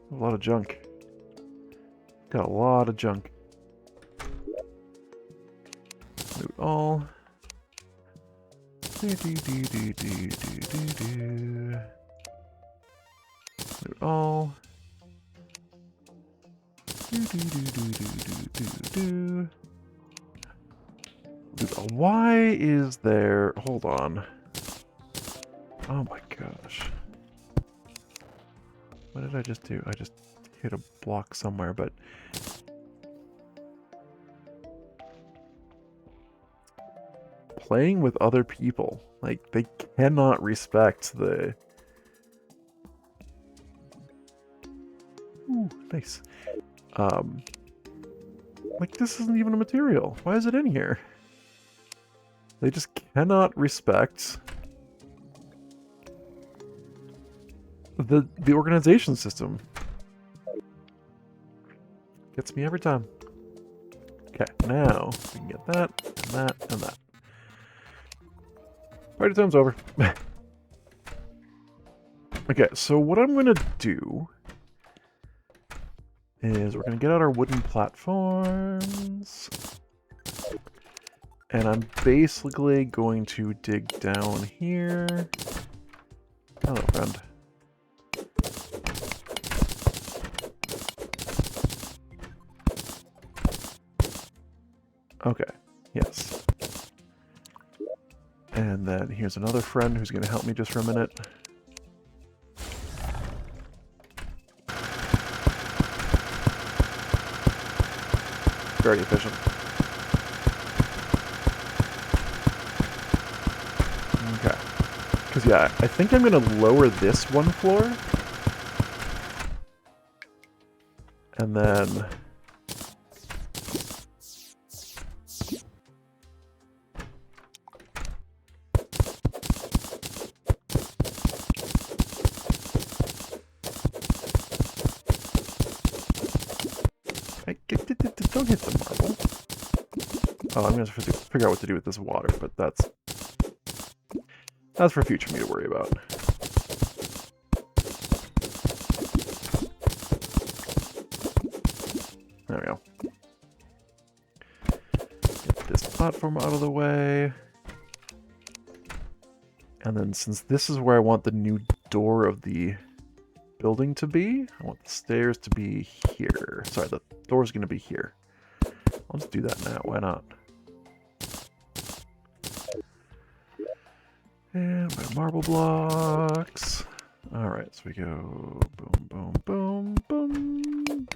A lot of junk. Got a lot of junk. Loot all. Loot all. Dude, why is there... Hold on. Oh my gosh. What did I just do? I just hit a block somewhere, but... Playing with other people. Like, they cannot respect the... Ooh, nice. Like, this isn't even a material. Why is it in here? They just cannot respect the organization system. Gets me every time. Okay, now we can get that, and that, and that. Party time's over. Okay, so what I'm gonna do is we're gonna get out our wooden platforms. And I'm basically going to dig down here. Hello, friend. Okay, yes. And then here's another friend who's going to help me just for a minute. Very efficient. Okay. Because, yeah, I think I'm going to lower this one floor. And then... Don't hit the marble. Oh, I'm going to have to figure out what to do with this water, but that's for future me to worry about. There we go. Get this platform out of the way. And then since this is where I want the new door of the building to be, I want the stairs to be here. Sorry, the door's going to be here. I'll just do that now. Why not? And my marble blocks. Alright, so we go boom, boom, boom, boom.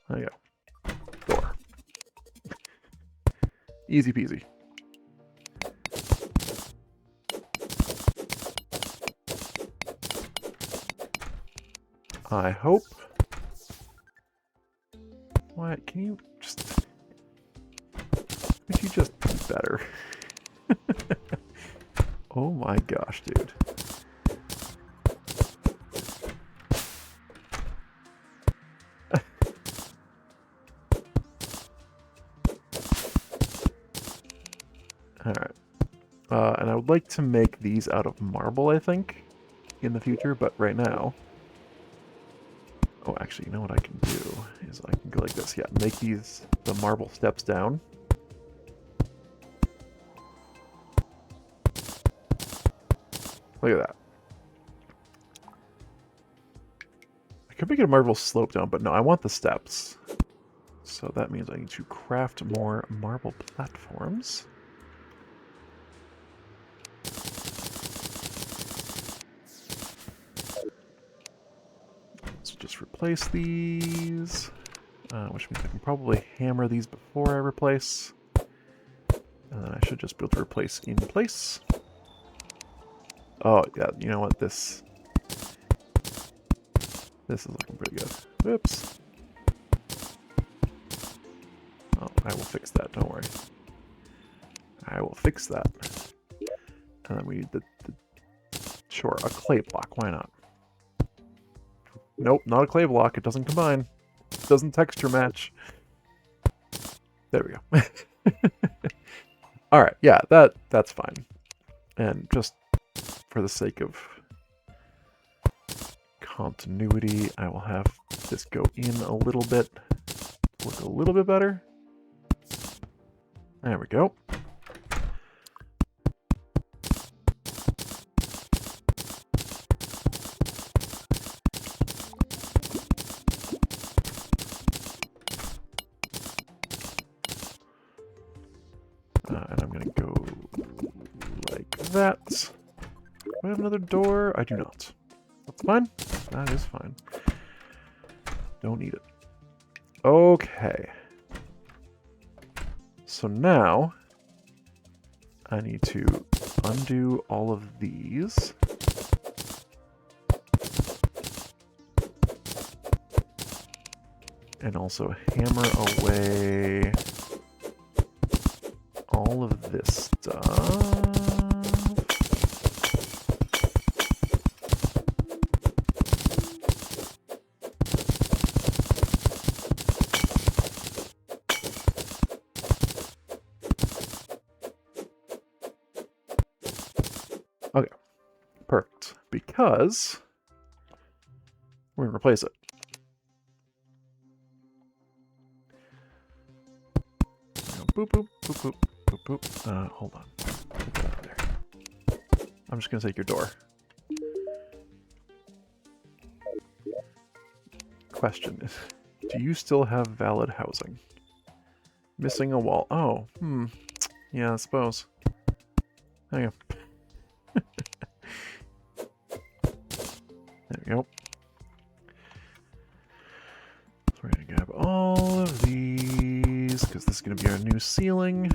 There you go. Door. Easy peasy. I hope. What? Can you just... Could you just be better? Oh my gosh, dude. Alright. And I would like to make these out of marble, I think, in the future, but right now... Oh, actually, you know what I can do? Is I can go like this. Yeah, make these the marble steps down. Look at that. I could make it a marble slope down, but no, I want the steps. So that means I need to craft more marble platforms. So just replace these. Which means I can probably hammer these before I replace. And then I should just be able to replace in place. Oh, yeah, you know what? This is looking pretty good. Whoops. Oh, I will fix that, don't worry. I will fix that. And then we need sure, a clay block, why not? Nope, not a clay block, it doesn't combine. It doesn't texture match. There we go. Alright, yeah, that's fine. And just for the sake of continuity, I will have this go in a little bit, look a little bit better. There we go. that. Do I have another door? I do not. That's fine. That is fine. Don't need it. Okay. So now I need to undo all of these. And also hammer away all of this stuff. Okay, perfect. Because we're going to replace it. Boop, boop, boop, boop, boop, boop. Hold on. Put that over there. I'm just going to take your door. Question is, do you still have valid housing? Missing a wall. Oh, yeah, I suppose. Hang on. There we go. So we're going to grab all of these, because this is going to be our new ceiling.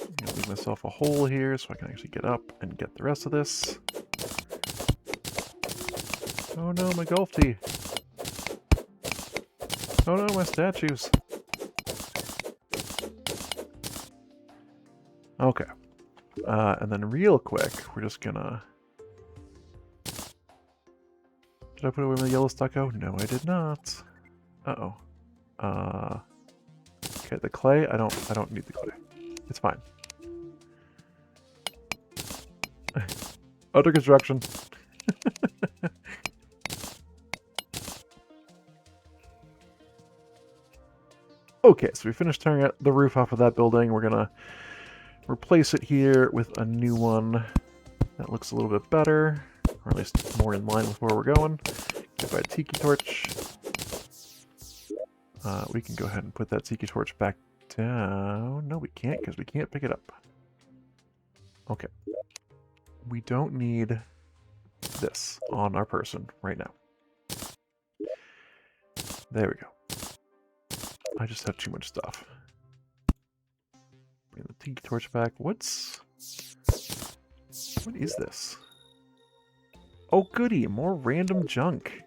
I'm going to leave myself a hole here so I can actually get up and get the rest of this. Oh no, my golf tee. Oh no, my statues. Okay. And then real quick, we're just gonna... Did I put away my yellow stucco? No, I did not. Uh-oh. Okay, the clay, I don't need the clay. It's fine. Under construction. Okay, so we finished tearing the roof off of that building. We're gonna replace it here with a new one that looks a little bit better, or at least more in line with where we're going. Get by a tiki torch. We can go ahead and put that tiki torch back down. No, we can't, because we can't pick it up. Okay. We don't need this on our person right now. There we go. I just have too much stuff. Bring the tiki torch back. What is this? Oh goody, more random junk.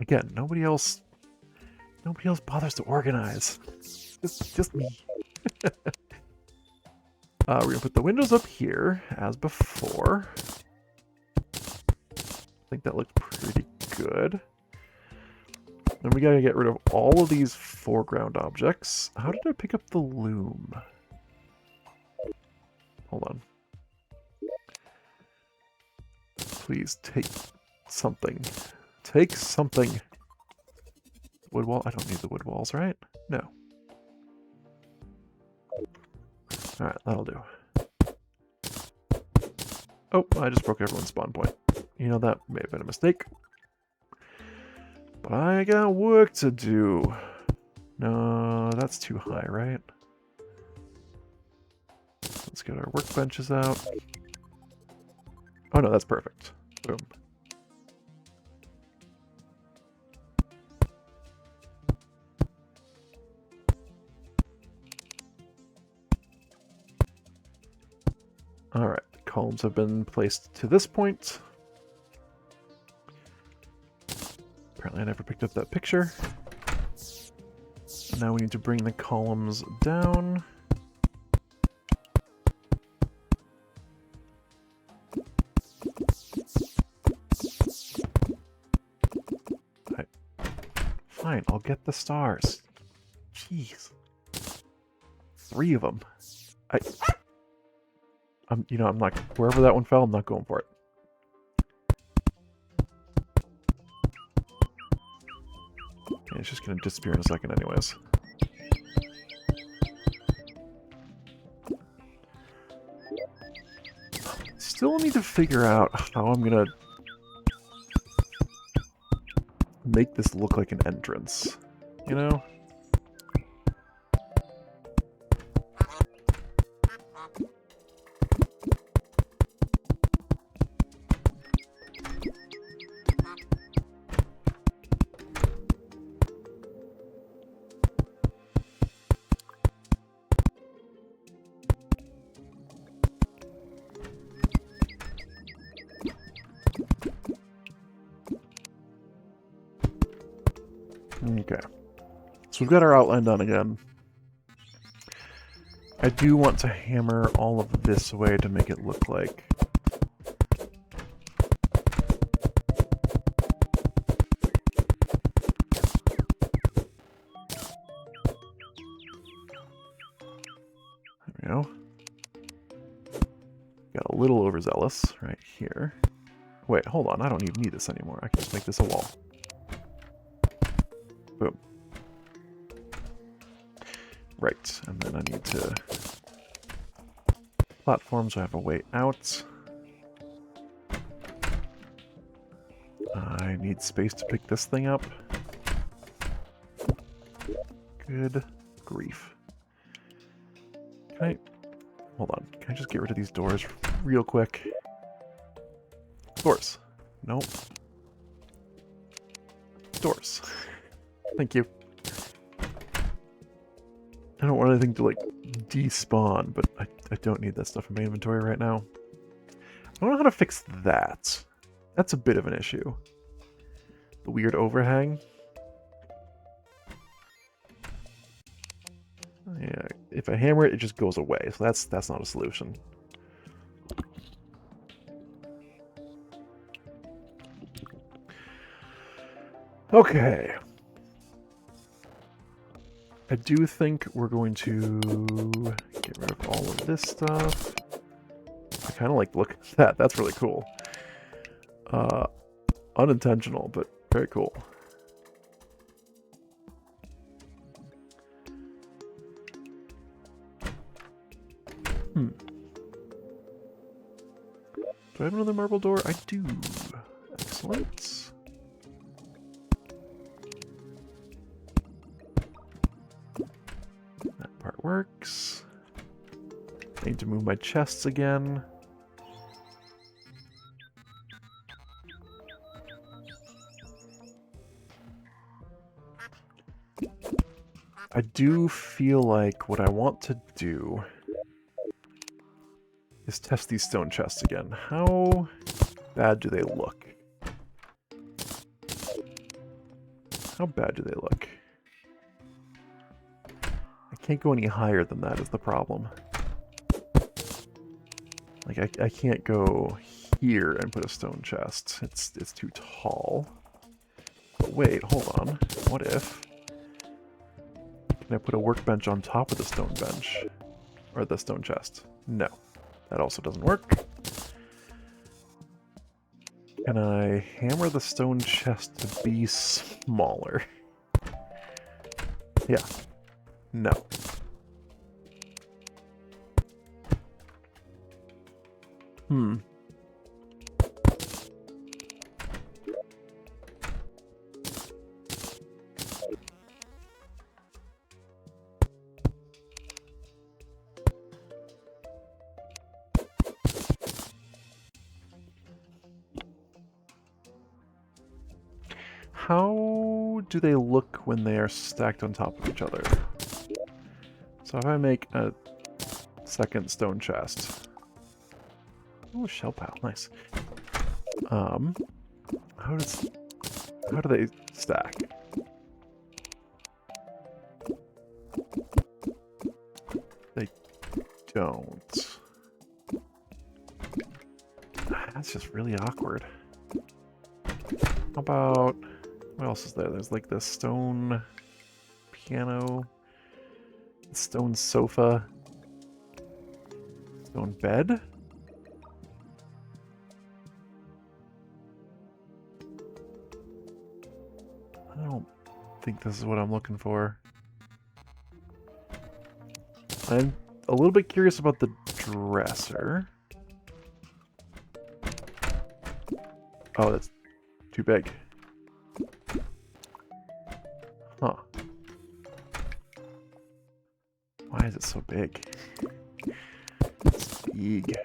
Again, nobody else bothers to organize. Just me. We're gonna put the windows up here as before. I think that looked pretty good. Then we gotta get rid of all of these foreground objects. How did I pick up the loom? Hold on. Please take something. Take something. Wood wall? I don't need the wood walls, right? No. Alright, that'll do. Oh, I just broke everyone's spawn point. You know, that may have been a mistake. But I got work to do. No, that's too high, right? Let's get our workbenches out. Oh no, that's perfect. Boom. Alright, the columns have been placed to this point. Apparently I never picked up that picture. Now we need to bring the columns down. Fine, I'll get the stars. Jeez. 3 of them. You know, I'm not, wherever that one fell, I'm not going for it. Yeah, it's just gonna disappear in a second anyways. Still need to figure out how I'm gonna make this look like an entrance, you know? Okay. So we've got our outline done again. I do want to hammer all of this away to make it look like... There we go. Got a little overzealous right here. Wait, hold on. I don't even need this anymore. I can just make this a wall. Boom. Right, and then I need to... Platforms, I have a way out. I need space to pick this thing up. Good grief. Can I... Hold on. Can I just get rid of these doors real quick? Doors. Nope. Doors. Thank you. I don't want anything to, like, despawn, but I don't need that stuff in my inventory right now. I don't know how to fix that. That's a bit of an issue. The weird overhang. Yeah, if I hammer it, it just goes away, so that's not a solution. Okay. I do think we're going to get rid of all of this stuff. I kind of like the look at that. That's really cool. Unintentional, but very cool. Do I have another marble door? I do. Excellent. That part works. I need to move my chests again. I do feel like what I want to do is test these stone chests again. How bad do they look? How bad do they look? I can't go any higher than that is the problem. Like, I can't go here and put a stone chest. It's too tall. But wait, hold on. What if... Can I put a workbench on top of the stone bench? Or the stone chest? No. That also doesn't work. Can I hammer the stone chest to be smaller? Yeah. No. How do they look when they are stacked on top of each other? So if I make a second stone chest. Oh, shell pile, nice. How do they stack? They don't. That's just really awkward. How about... What else is there? There's like the stone piano, stone sofa, stone bed. I don't think this is what I'm looking for. I'm a little bit curious about the dresser. Oh, that's too big. Huh. Why is it so big? It's big.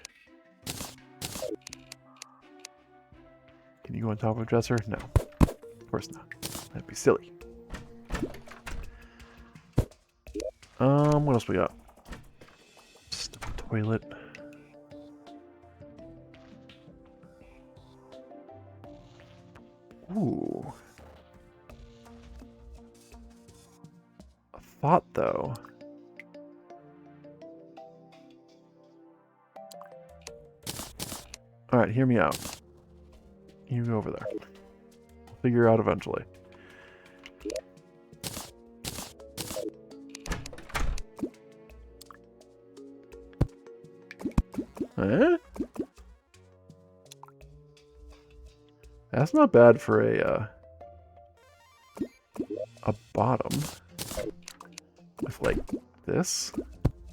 Can you go on top of a dresser? No. Of course not. That'd be silly. What else we got? Stone toilet. Ooh. A thought, though. Alright, hear me out. You go over there. We'll figure it out eventually. Eh? That's not bad for a bottom. With, like, this.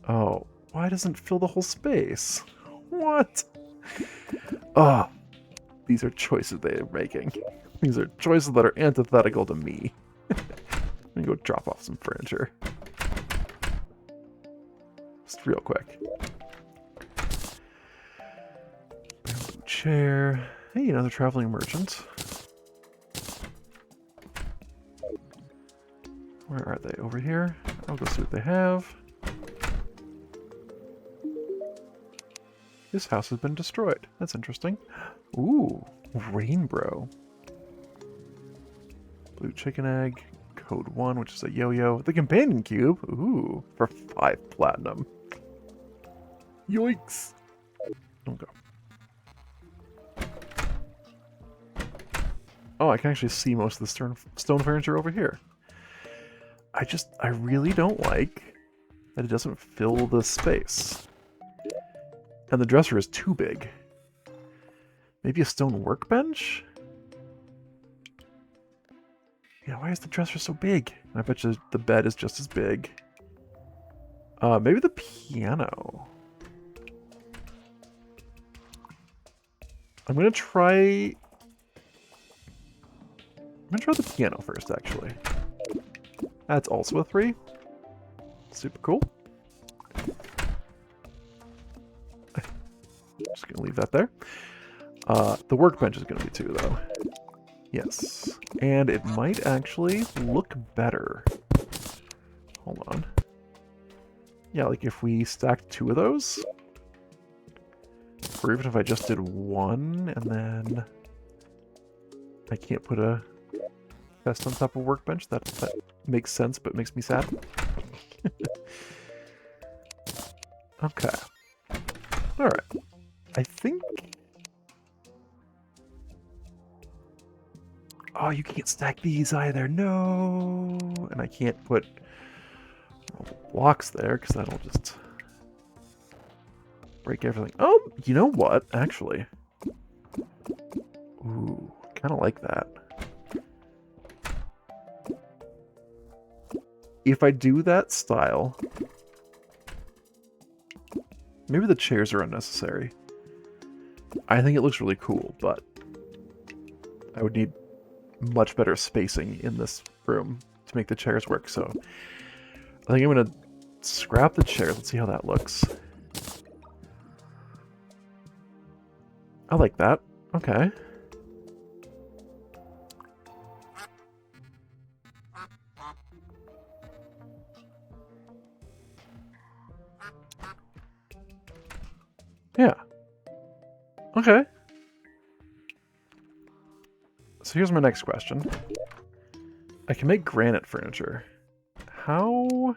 Oh, why doesn't it fill the whole space? What? Oh, these are choices they are making. These are choices that are antithetical to me. Let me go drop off some furniture. Just real quick. Bamboo chair. Hey, another traveling merchant. Where are they? Over here? I'll go see what they have. This house has been destroyed. That's interesting. Ooh, rainbow. Blue chicken egg. Code 1, which is a yo-yo. The companion cube. Ooh, for 5 platinum. Yoinks. Don't go. Oh, I can actually see most of the stone furniture over here. I really don't like that it doesn't fill the space. And the dresser is too big. Maybe a stone workbench? Yeah, why is the dresser so big? I bet you the bed is just as big. Maybe the piano. I'm gonna try the piano first, actually. That's also a 3. Super cool. Just gonna leave that there. The workbench is gonna be 2, though. Yes. And it might actually look better. Hold on. Yeah, like if we stacked 2 of those. Or even if I just did 1 and then I can't put a chest on top of a workbench. That makes sense, but makes me sad. Okay. Alright. I think... Oh, you can't stack these either. No! And I can't put blocks there, because that'll just break everything. Oh, you know what? Actually. Ooh, kind of like that. If I do that style... Maybe the chairs are unnecessary. I think it looks really cool, but I would need much better spacing in this room to make the chairs work, so I think I'm going to scrap the chairs. Let's see how that looks. I like that. Okay. Yeah. Okay. So here's my next question. I can make granite furniture. How...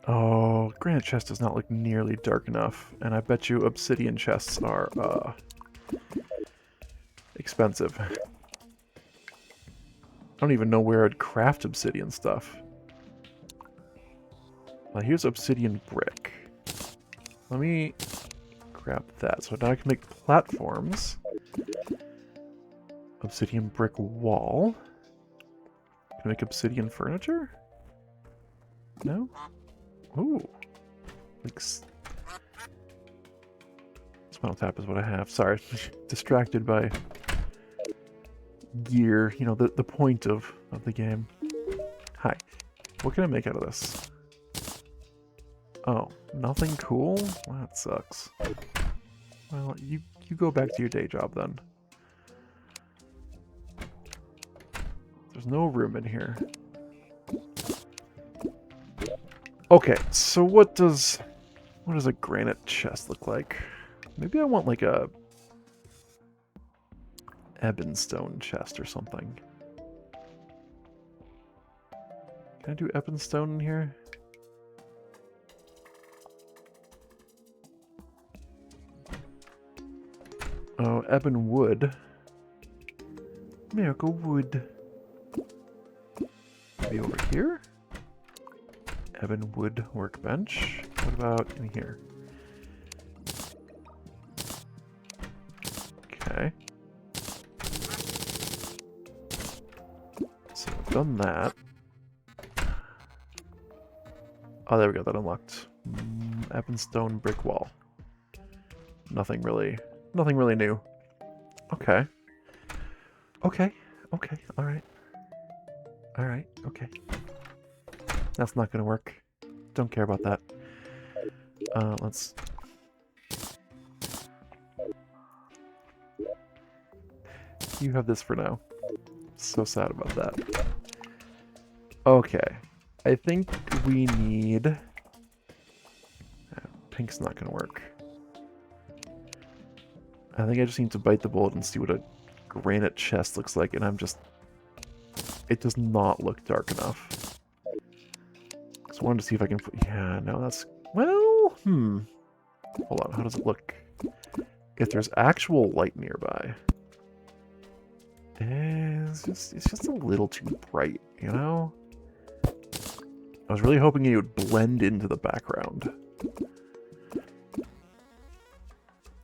Oh, granite chest does not look nearly dark enough, and I bet you obsidian chests are, expensive. I don't even know where I'd craft obsidian stuff. Well, here's obsidian brick. Let me grab that. So now I can make platforms. Obsidian brick wall. Can I make obsidian furniture? No? Ooh. Like... It's Spinal Tap is what I have. Sorry, distracted by gear. You know, the point of the game. Hi. What can I make out of this? Oh, nothing cool? Well, that sucks. Well, you go back to your day job then. There's no room in here. Okay, so what does a granite chest look like? Maybe I want like a ebonstone chest or something. Can I do ebonstone in here? Oh, ebon wood. Miracle wood. Maybe over here? Ebon wood workbench. What about in here? Okay. So I've done that. Oh, there we go. That unlocked. Ebonstone brick wall. Nothing really new. Okay. Okay. Okay. All right. All right. Okay. That's not gonna work. Don't care about that. Let's. You have this for now. So sad about that. Okay. I think we need... Pink's not gonna work. I think I just need to bite the bullet and see what a granite chest looks like, and I'm just... It does not look dark enough. So I wanted to see if I can put... Yeah, no, that's... Well, Hold on, how does it look? If there's actual light nearby... It's just a little too bright, you know? I was really hoping it would blend into the background.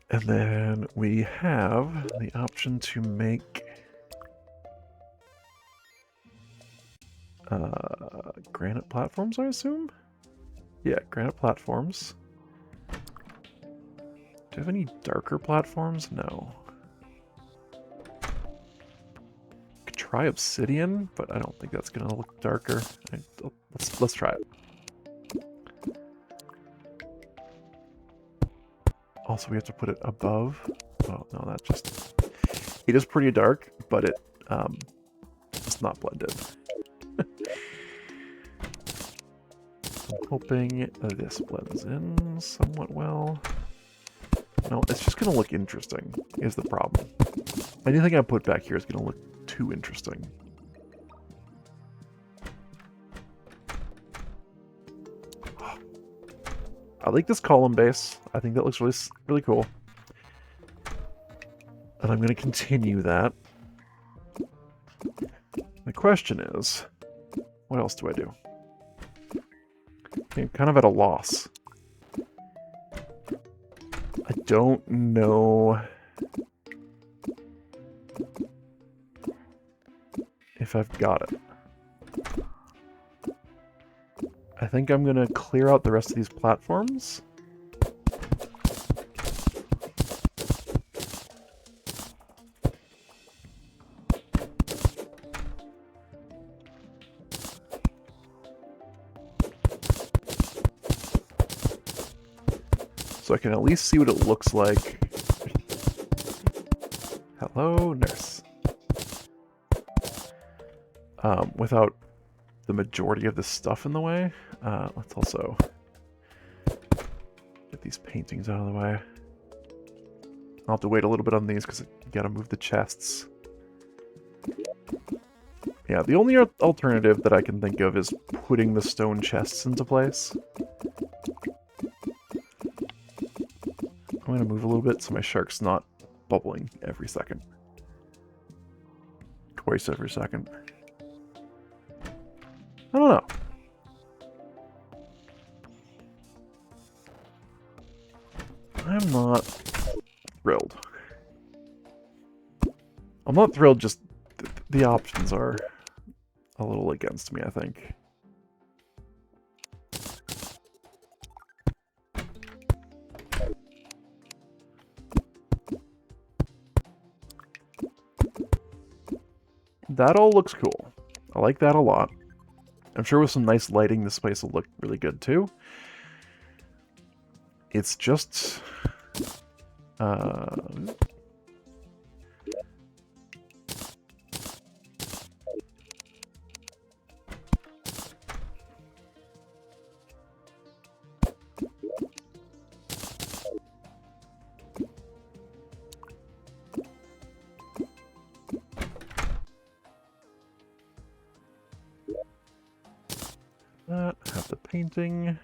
And then we have the option to make granite platforms, I assume? Yeah, granite platforms. Do you have any darker platforms? No. Could try obsidian, but I don't think that's gonna look darker. Let's try it. Also, we have to put it above. Oh no, that just... It is pretty dark, but it's not blended. I'm hoping this blends in somewhat well. No, it's just gonna look interesting, is the problem. Anything I put back here is gonna look too interesting. I like this column base. I think that looks really cool. And I'm going to continue that. The question is, what else do I do? I'm kind of at a loss. I don't know if I've got it. I think I'm going to clear out the rest of these platforms. So I can at least see what it looks like. Hello, nurse. Without the majority of the stuff in the way. Let's also get these paintings out of the way. I'll have to wait a little bit on these because you gotta move the chests. Yeah, the only alternative that I can think of is putting the stone chests into place. I'm gonna move a little bit so my shark's not bubbling every second. Twice every second. I don't know. I'm not thrilled. I'm not thrilled, just the options are a little against me, I think. That all looks cool. I like that a lot. I'm sure with some nice lighting, this place will look really good too. It's just... that, have the painting.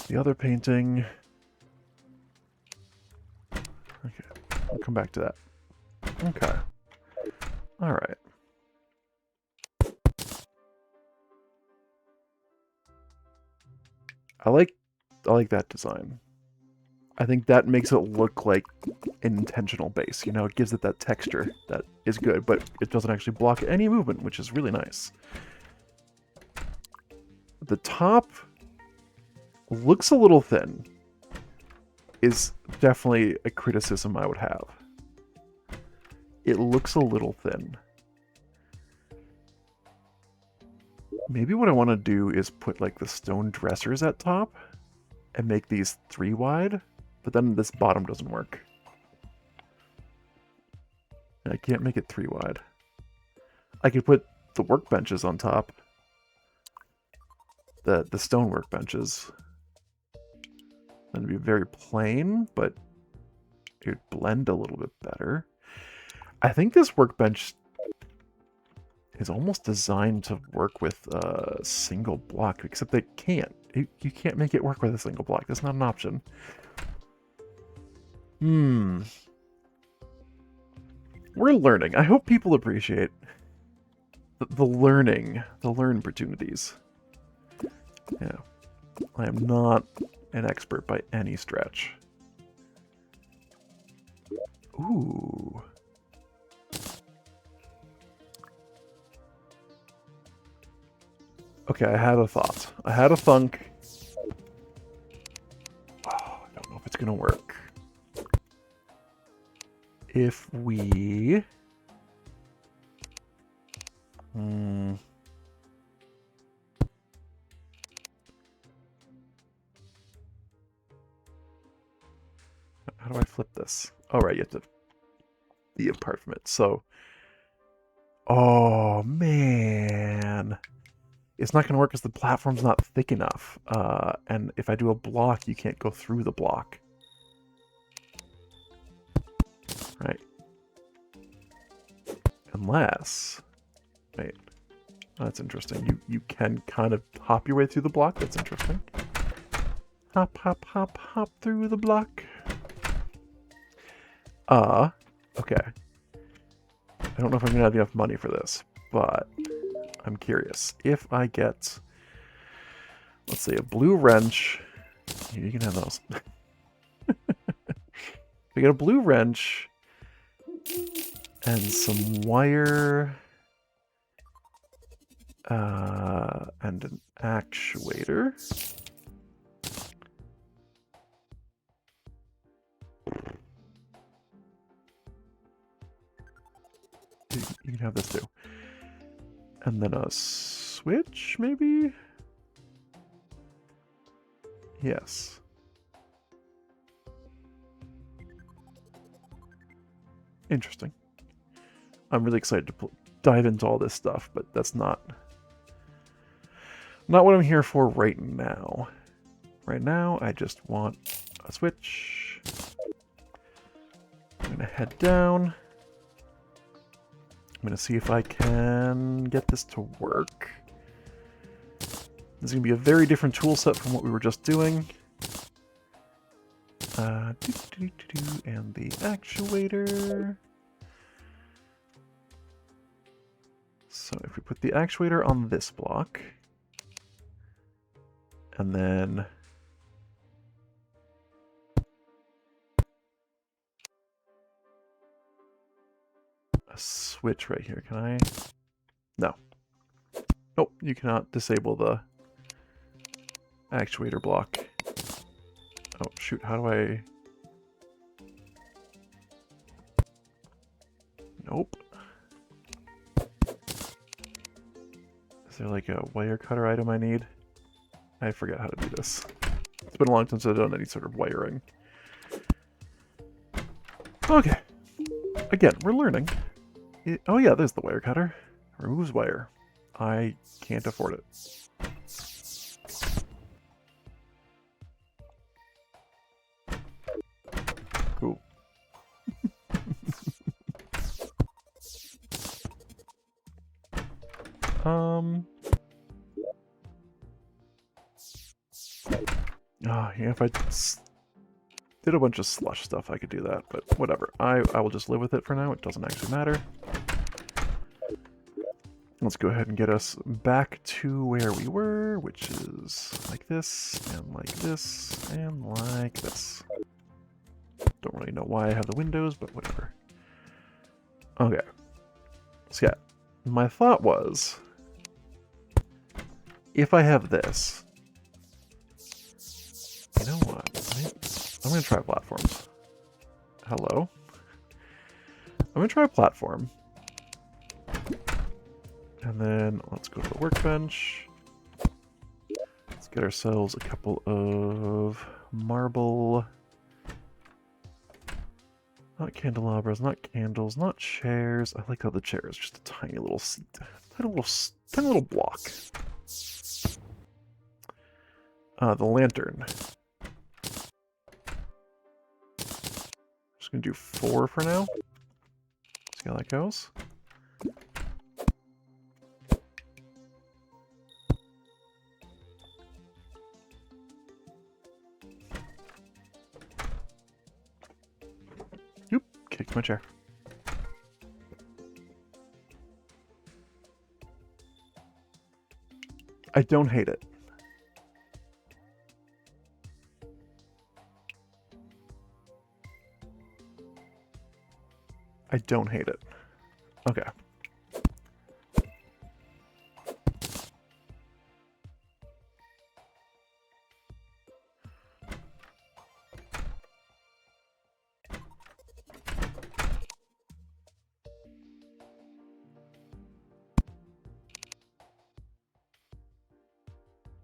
The other painting. Okay, I'll come back to that. Okay. Alright. I like that design. I think that makes it look like an intentional base. You know, it gives it that texture that is good, but it doesn't actually block any movement, which is really nice. The top looks a little thin. Is definitely a criticism I would have. It looks a little thin. Maybe what I want to do is put like the stone dressers at top and make these 3 wide, but then this bottom doesn't work. I can't make it 3 wide. I could put the workbenches on top. The stone workbenches. That'd be very plain, but it would blend a little bit better. I think this workbench is almost designed to work with a single block, except they can't. You can't make it work with a single block. That's not an option. We're learning. I hope people appreciate the learn opportunities. Yeah. I am not an expert by any stretch. Ooh. Okay, I had a thought. I had a thunk. Oh, I don't know if it's gonna work. If we... How do I flip this? Oh, right, you have to be apart from it. So... Oh, man. It's not going to work because the platform's not thick enough. And if I do a block, you can't go through the block. Right. Unless... Wait. That's interesting. You can kind of hop your way through the block. That's interesting. Hop, hop, hop, hop through the block. Okay. I don't know if I'm going to have enough money for this, but I'm curious. If I get, let's say, a blue wrench. You can have those. We get a blue wrench and some wire and an actuator. You can have this too. And then a switch, maybe? Yes. Interesting. I'm really excited to dive into all this stuff, but that's not what I'm here for right now. Right now, I just want a switch. I'm gonna head down. I'm going to see if I can get this to work. This is going to be a very different tool set from what we were just doing. And the actuator. So if we put the actuator on this block, and then a switch right here. Can I? No. Nope, you cannot disable the actuator block. Oh, shoot, how do I... Nope. Is there like a wire cutter item I need? I forget how to do this. It's been a long time since I've done any sort of wiring. Okay. Again, we're learning. Oh yeah, there's the wire cutter. Removes wire. I can't afford it. Cool. Yeah, if I did a bunch of slush stuff, I could do that, but whatever. I will just live with it for now. It doesn't actually matter. Let's go ahead and get us back to where we were, which is like this, and like this, and like this. Don't really know why I have the windows, but whatever. Okay. So yeah, my thought was, if I have this, you know what? I'm going to try platforms. Hello? I'm going to try platform. And then let's go to the workbench. Let's get ourselves a couple of marble. Not candelabras, not candles, not chairs. I like how the chair is just a tiny little block. The lantern. Just gonna do 4 for now. See how that goes. Oop, kicked my chair. I don't hate it. I don't hate it. Okay.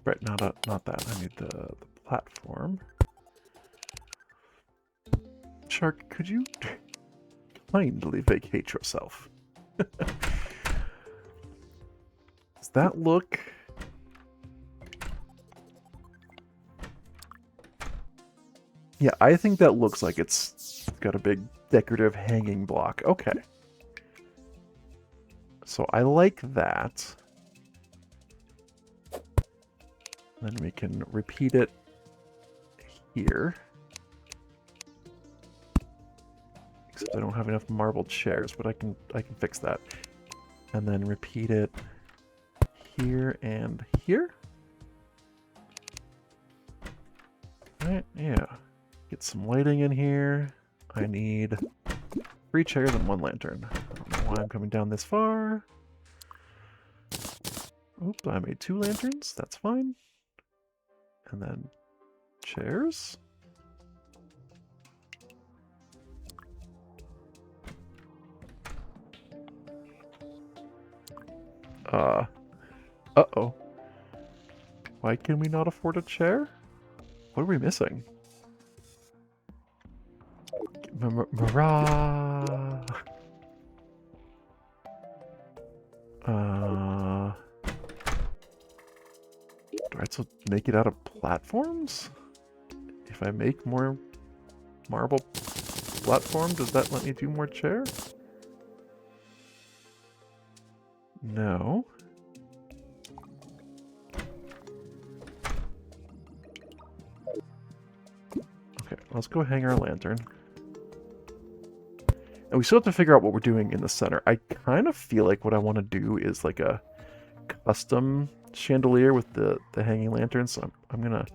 Right, not that. I need the platform. Shark, could you kindly vacate yourself? Does that look... Yeah, I think that looks like it's got a big decorative hanging block. Okay. So I like that. Then we can repeat it here. Except I don't have enough marble chairs, but I can fix that. And then repeat it here and here. Right, yeah. Get some lighting in here. I need 3 chairs and 1 lantern. I don't know why I'm coming down this far. Oops, I made 2 lanterns. That's fine. And then chairs. Uh-oh. Why can we not afford a chair? What are we missing? Mirah. Do I still make it out of platforms? If I make more marble platform, does that let me do more chair? No. Okay, let's go hang our lantern. And we still have to figure out what we're doing in the center. I kind of feel like what I want to do is like a custom chandelier with the hanging lantern, so I'm gonna...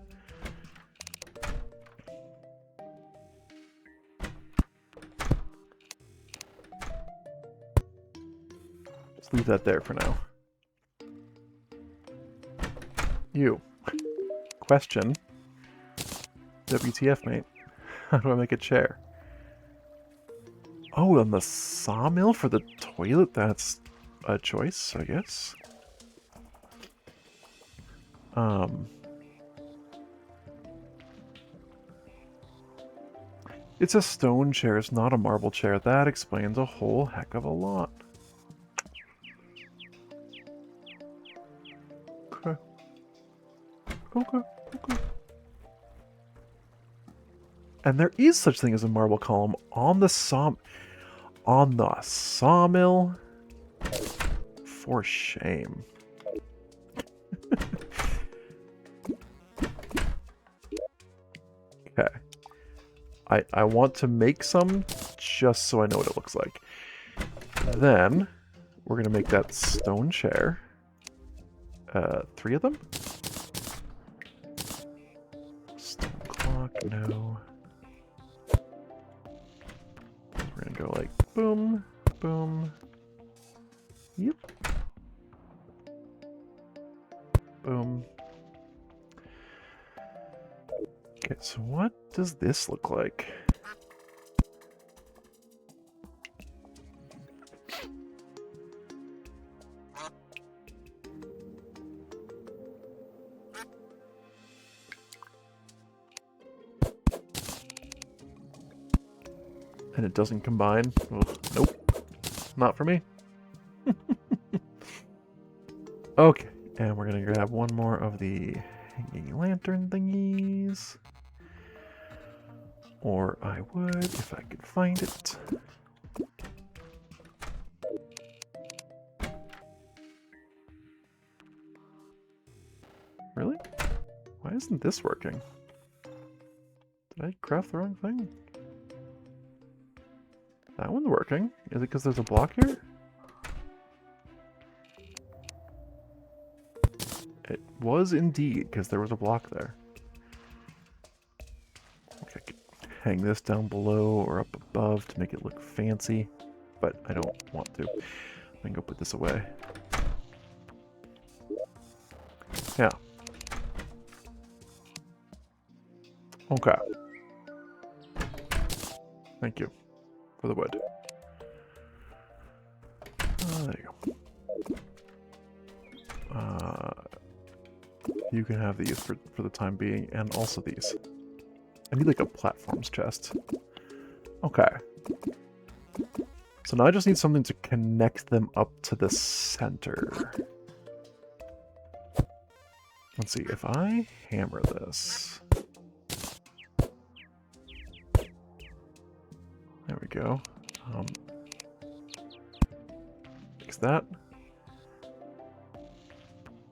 Just leave that there for now. You. Question. WTF, mate. How do I make a chair? Oh, and the sawmill for the toilet? That's a choice, I guess. It's a stone chair, it's not a marble chair. That explains a whole heck of a lot. Okay. Okay. Okay. And there is such thing as a marble column on the sawmill. For shame. Okay. I want to make some just so I know what it looks like. Then we're gonna make that stone chair. 3 of them? Stone clock, no. We're gonna go like boom, boom. Yep. Boom. Okay, so what does this look like? And it doesn't combine? Ugh, nope. Not for me. Okay, and we're gonna grab one more of the hanging lantern thingies. Or I would, if I could find it. Really? Why isn't this working? Did I craft the wrong thing? That one's working. Is it because there's a block here? It was indeed, because there was a block there. Okay, I could hang this down below or up above to make it look fancy, but I don't want to. I'm gonna go put this away. Yeah. Okay. Thank you for the wood. There you go. You can have these for the time being, and also these. I need like a platforms chest. Okay. So now I just need something to connect them up to the center. Let's see, if I hammer this. There we go. Fix that.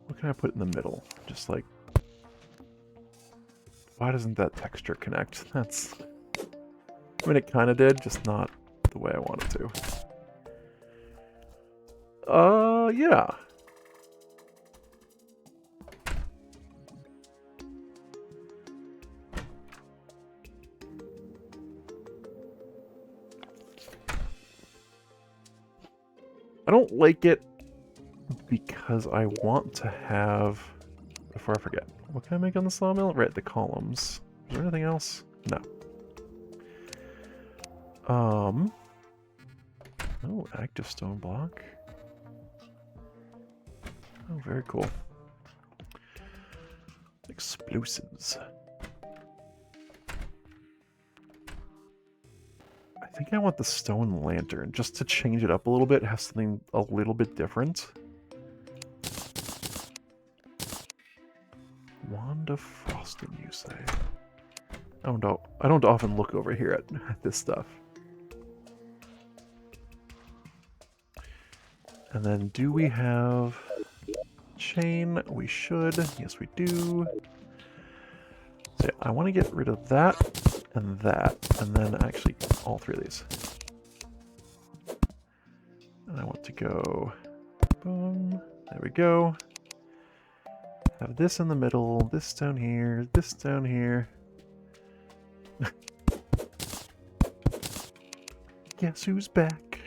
What can I put in the middle? Just like... Why doesn't that texture connect? That's... I mean, it kind of did, just not the way I wanted to. Yeah. I don't like it because I want to have... Before I forget, what can I make on the sawmill? Right, the columns. Is there anything else? No. Oh, active stone block. Oh, very cool. Explosives. I think I want the stone lantern, just to change it up a little bit, have something a little bit different. Wand of Frosting, you say? I don't often look over here at this stuff. And then do we have chain? We should. Yes, we do. So yeah, I want to get rid of that, and then actually all 3 of these. And I want to go, boom, there we go. Have this in the middle, this down here, this down here. Guess who's back?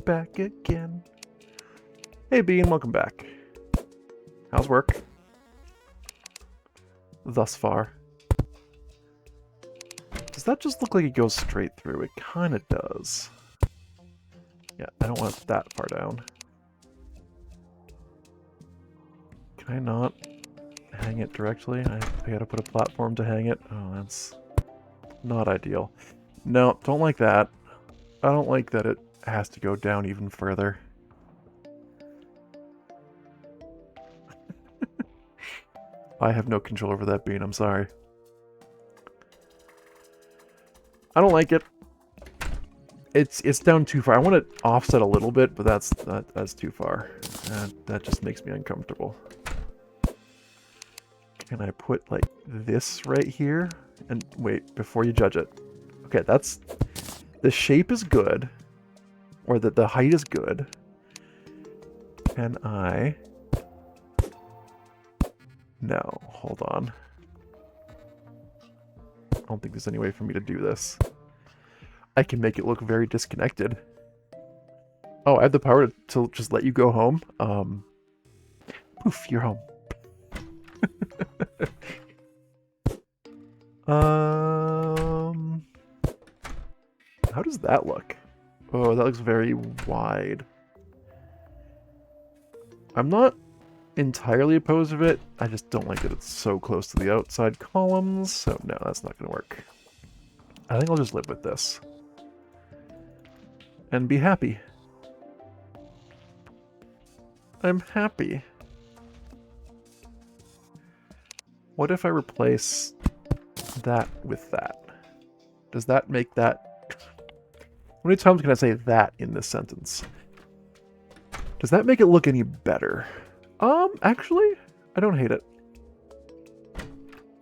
Back again. Hey Bean, welcome back. How's work? Thus far. Does that just look like it goes straight through? It kind of does. Yeah, I don't want that far down. Can I not hang it directly. I gotta put a platform to hang it. Oh, that's not ideal. No, don't like that. I don't like that it has to go down even further. I have no control over that bean, I'm sorry. I don't like it. It's down too far. I want it offset a little bit, but that's too far. That just makes me uncomfortable. Can I put like this right here? And wait, before you judge it. Okay, that's the shape is good, or the height is good. Can I? No, hold on. I don't think there's any way for me to do this. I can make it look very disconnected. Oh, I have the power to just let you go home. Poof, you're home. How does that look? Oh, that looks very wide. I'm not entirely opposed to it. I just don't like that it's so close to the outside columns. So no, that's not going to work. I think I'll just live with this. And be happy. I'm happy. What if I replace that with that? Does that make that... How many times can I say that in this sentence? Does that make it look any better? Actually, I don't hate it.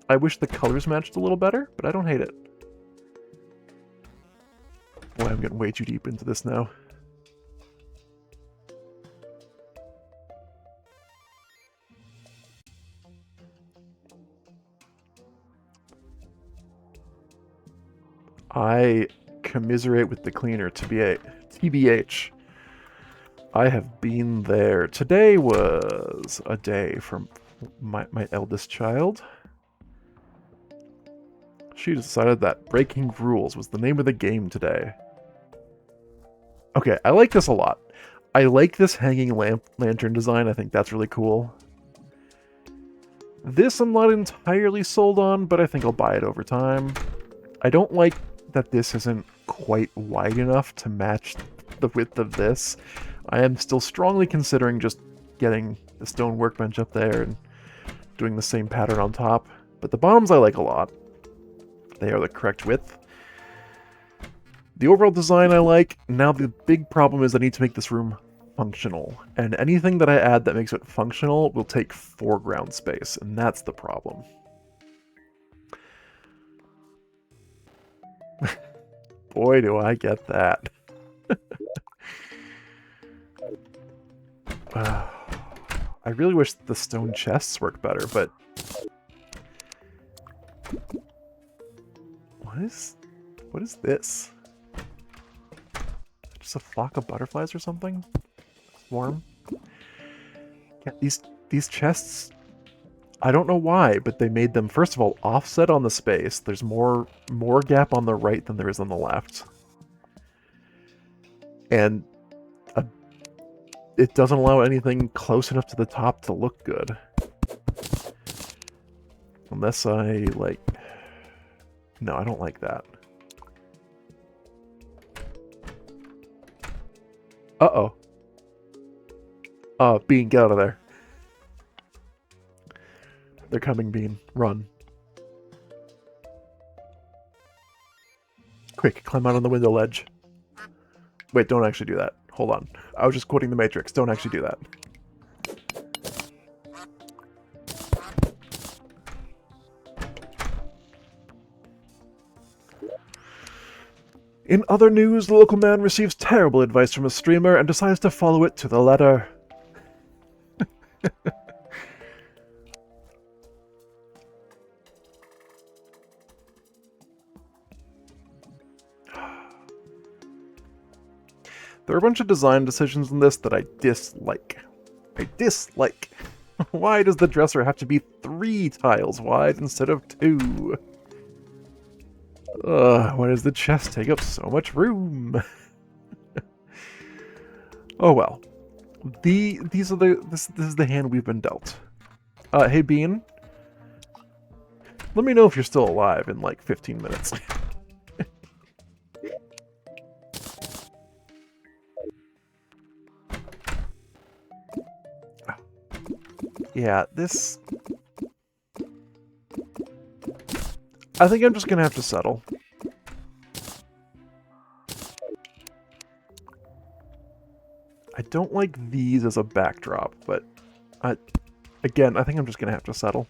I wish the colors matched a little better, but I don't hate it. Boy, I'm getting way too deep into this now. I commiserate with the cleaner, TBH. I have been there. Today was a day from my eldest child. She decided that breaking rules was the name of the game today. Okay, I like this a lot. I like this hanging lantern design. I think that's really cool. This I'm not entirely sold on, but I think I'll buy it over time. I don't like that this isn't quite wide enough to match the width of this. I am still strongly considering just getting the stone workbench up there and doing the same pattern on top. But the bottoms I like a lot. They are the correct width. The overall design I like. Now the big problem is I need to make this room functional. And anything that I add that makes it functional will take foreground space, and that's the problem. Boy, do I get that. I really wish the stone chests worked better, but... What is this? Just a flock of butterflies or something? Swarm? Yeah, these chests... I don't know why, but they made them, first of all, offset on the space. There's more gap on the right than there is on the left. And it doesn't allow anything close enough to the top to look good. Unless I, like... No, I don't like that. Uh-oh. Bean, get out of there. They're coming, Bean. Run. Quick, climb out on the window ledge. Wait, don't actually do that. Hold on. I was just quoting the Matrix. Don't actually do that. In other news, the local man receives terrible advice from a streamer and decides to follow it to the letter. There are a bunch of design decisions in this that I dislike. Why does the dresser have to be 3 tiles wide instead of 2? Why does the chest take up so much room? Oh well. This is the hand we've been dealt. Hey Bean, Let me know if you're still alive in like 15 minutes. Yeah, this... I think I'm just gonna have to settle. I don't like these as a backdrop, but again, I think I'm just gonna have to settle.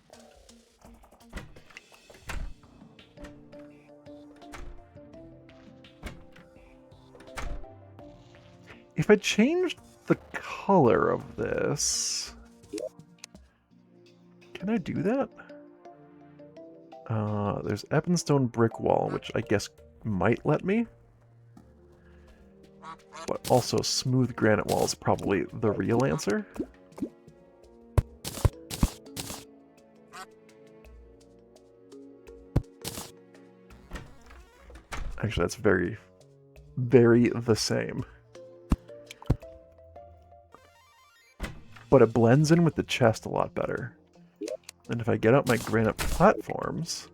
If I changed the color of this... Can I do that? There's Ebenstone brick wall, which I guess might let me. But also smooth granite wall is probably the real answer. Actually, that's very, very the same. But it blends in with the chest a lot better. And if I get out my granite platforms...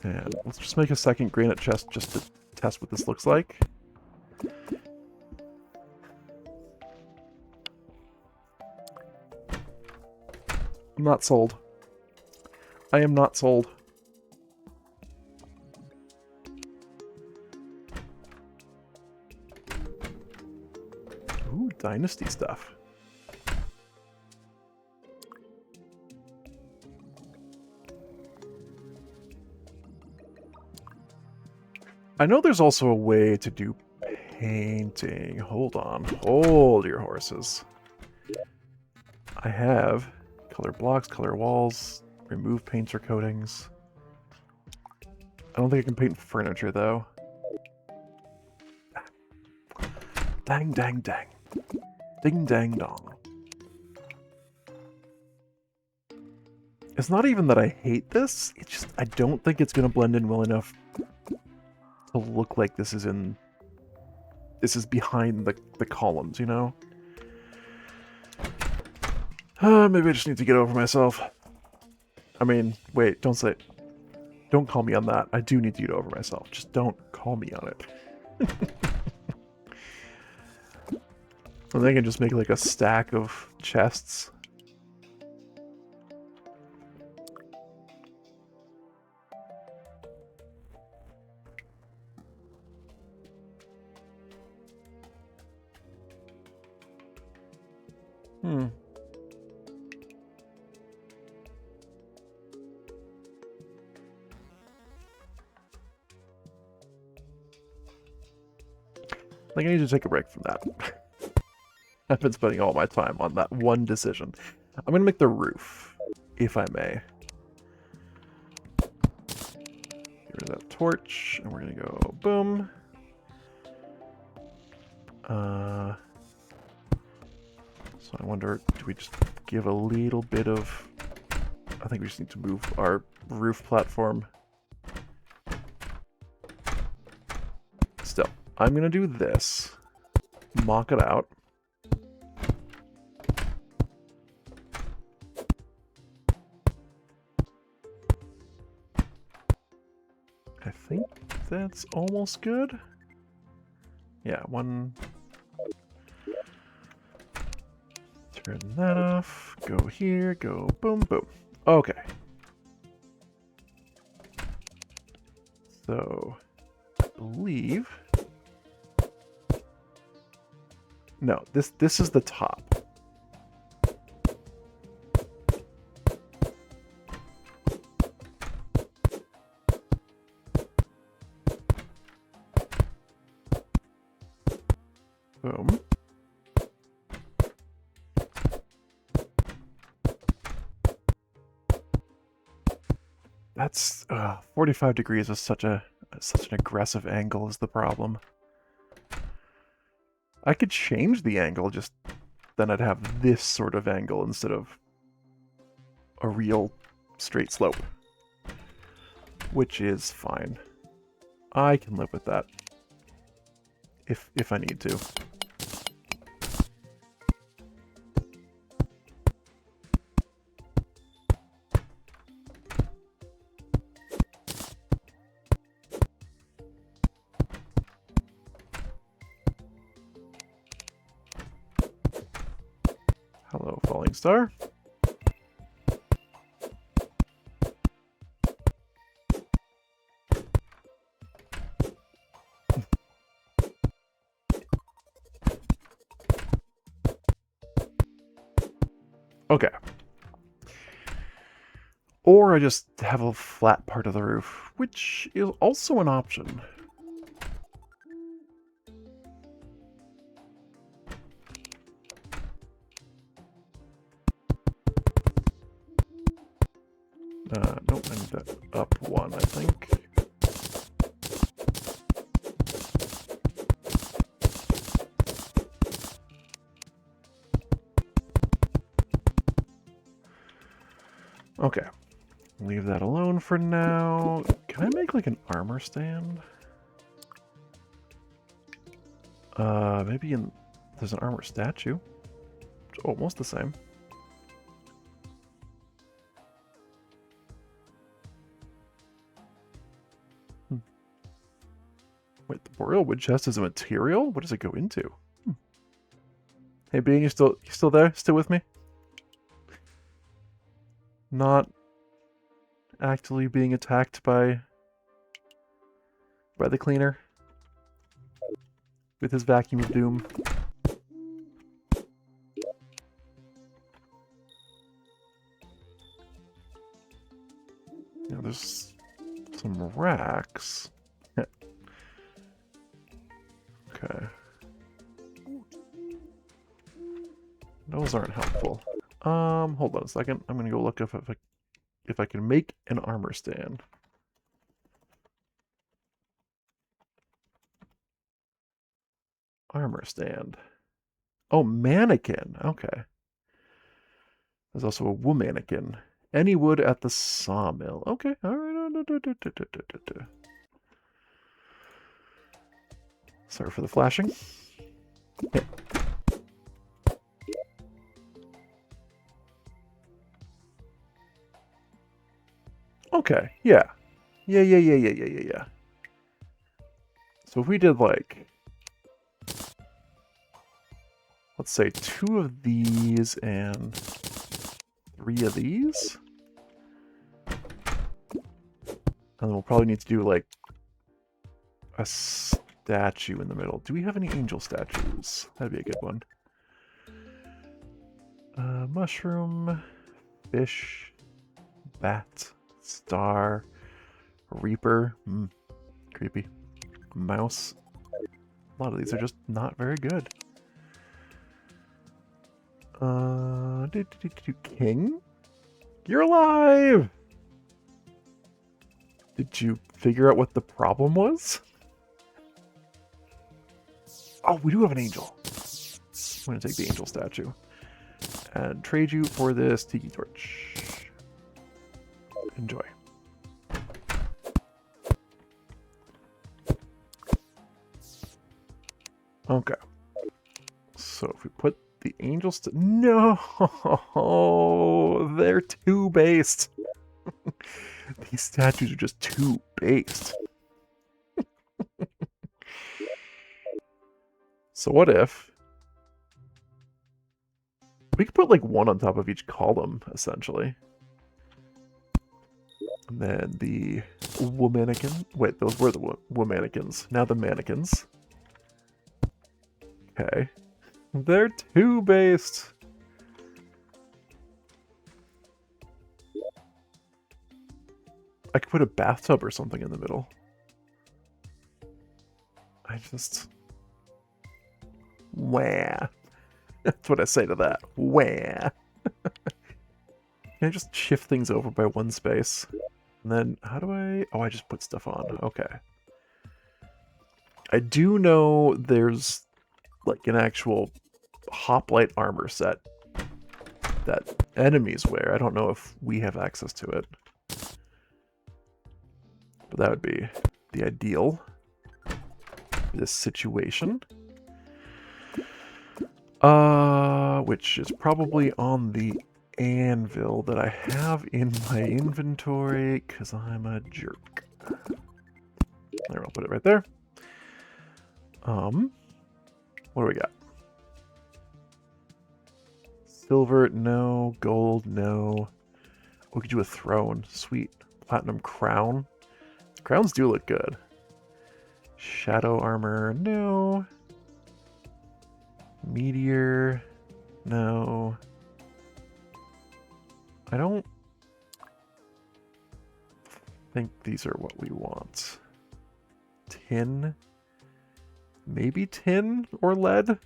And let's just make a second granite chest just to test what this looks like. I'm not sold. I am not sold. Ooh, dynasty stuff. I know there's also a way to do painting. Hold on. Hold your horses. I have color blocks, color walls, remove paints or coatings. I don't think I can paint furniture, though. Dang, dang, dang. Ding, dang, dong. It's not even that I hate this. It's just I don't think it's going to blend in well enough to look like this is in... This is behind the columns, you know? Maybe I just need to get over myself. I mean, wait, don't say... Don't call me on that. I do need to get over myself. Just don't call me on it. I think I can just make like a stack of chests. I think I need to take a break from that. I've been spending all my time on that one decision. I'm going to make the roof, if I may. Get rid of that torch, and we're going to go boom. So I wonder, do we just give a little bit of... I think we just need to move our roof platform. Still, I'm going to do this. Mock it out. I think that's almost good. Yeah, one... Turn that off. Go here, go boom, boom. Okay. So, I believe... No, this is the top. Boom. That's 45 degrees is such an aggressive angle is the problem. I could change the angle, just then I'd have this sort of angle instead of a real straight slope, which is fine. I can live with that if I need to. falling star. Okay. Or I just have a flat part of the roof, which is also an option. Nope, I need that up one, I think. Okay. Leave that alone for now. Can I make like an armor stand? Maybe there's an armor statue. It's almost the same. Wait, the boreal wood chest is a material? What does it go into? Hey, Bean, you still there? Still with me? Not actively being attacked by the cleaner with his vacuum of doom. You know, there's some racks. Okay. Those aren't helpful. Hold on a second. I'm gonna go look if I can make an armor stand. Armor stand. Oh, mannequin. Okay. There's also a womanikin. Any wood at the sawmill. Okay. All right. Sorry for the flashing. Yeah. Okay. Yeah. Yeah. So if we did like, let's say 2 of these and 3 of these. And then we'll probably need to do like a statue in the middle. Do we have any angel statues? That'd be a good one. Mushroom, fish, bat, star, reaper. Creepy. Mouse. A lot of these are just not very good. King? You're alive! Did you figure out what the problem was? Oh, we do have an angel. I'm going to take the angel statue and trade you for this tiki torch. Enjoy. Okay. So if we put the angel no, they're too based. These statues are just too based. So what if we could put like 1 on top of each column, essentially? And then the womanikin. Wait, those were the womanikins. Now the mannequins. Okay. They're too based. I could put a bathtub or something in the middle. I just... Wah. That's what I say to that. Wah. Can I just shift things over by 1 space? And then, how do I... Oh, I just put stuff on. Okay. I do know there's, like, an actual hoplite armor set that enemies wear. I don't know if we have access to it. But that would be the ideal for this situation. Which is probably on the anvil that I have in my inventory, because I'm a jerk. There, I'll put it right there. What do we got? Silver, no. Gold, no. We could do a throne. Sweet. Platinum crown. Crowns do look good. Shadow armor, no. Meteor, no. I don't think these are what we want. Tin? Maybe tin or lead?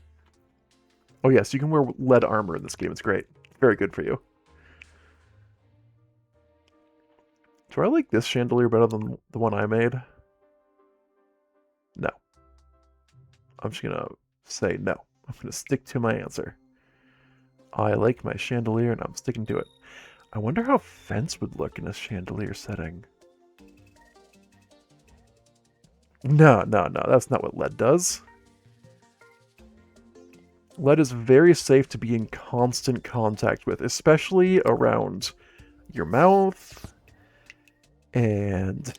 Oh yes, you can wear lead armor in this game. It's great. Very good for you. Do I like this chandelier better than the one I made? No. I'm just gonna say no. I'm gonna stick to my answer. I like my chandelier and I'm sticking to it. I wonder how fence would look in a chandelier setting. No, that's not what lead does. Lead is very safe to be in constant contact with, especially around your mouth and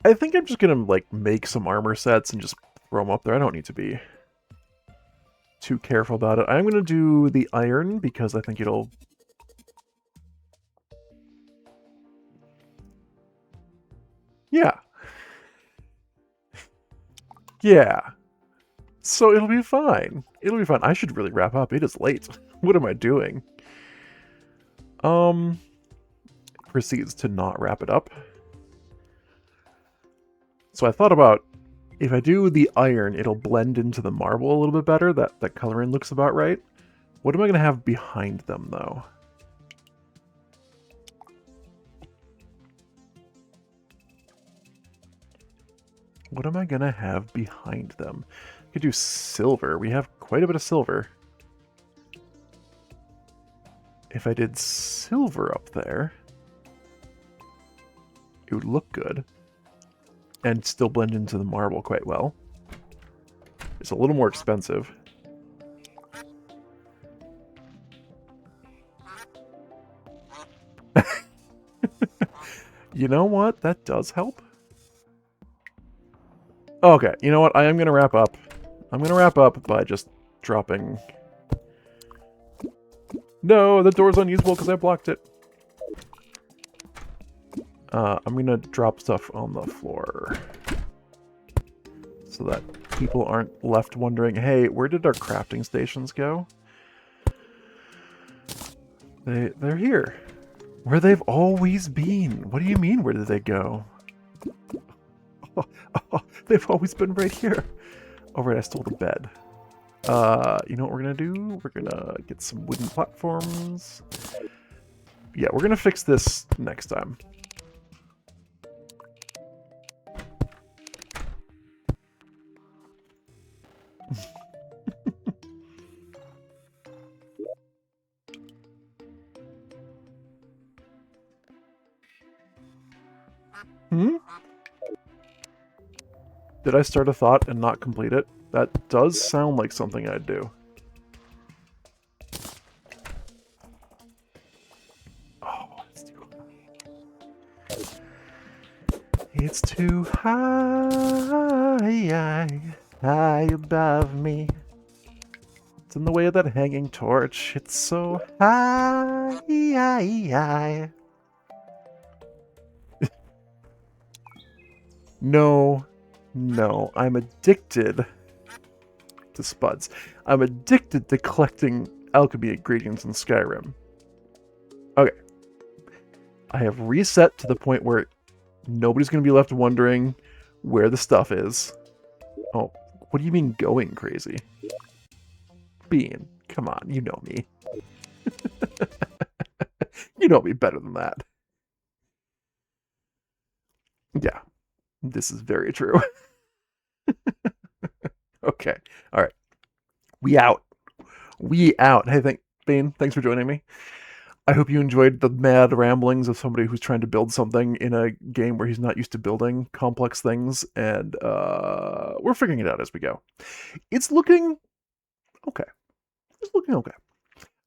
I think I'm just gonna like make some armor sets and just throw them up there. I don't need to be too careful about it. I'm gonna do the iron because I think it'll... Yeah. Yeah. So it'll be fine. It'll be fine. I should really wrap up. It is late. What am I doing? Proceeds to not wrap it up. So I thought about, if I do the iron, it'll blend into the marble a little bit better. That coloring looks about right. What am I going to have behind them, though? What am I going to have behind them? I could do silver. We have quite a bit of silver. If I did silver up there, it would look good. And still blend into the marble quite well. It's a little more expensive. You know what? That does help. Okay, you know what? I am going to wrap up. I'm going to wrap up by just dropping... No, the door's unusable because I blocked it. I'm going to drop stuff on the floor. So that people aren't left wondering, hey, where did our crafting stations go? They're here. Where they've always been. What do you mean, where did they go? Oh, they've always been right here. Oh, right, I stole the bed. You know what we're gonna do? We're gonna get some wooden platforms. Yeah, we're gonna fix this next time. Hmm? Did I start a thought and not complete it? That does sound like something I'd do. Oh, it's too high. It's too high above me. It's in the way of that hanging torch. It's so high. No, I'm addicted to spuds. I'm addicted to collecting alchemy ingredients in Skyrim. Okay. I have reset to the point where nobody's going to be left wondering where the stuff is. Oh, what do you mean going crazy? Bean, come on, you know me. You know me better than that. Yeah, this is very true. Okay, all right. We out. Hey, Bean, thanks for joining me. I hope you enjoyed the mad ramblings of somebody who's trying to build something in a game where he's not used to building complex things, and we're figuring it out as we go. It's looking okay. It's looking okay.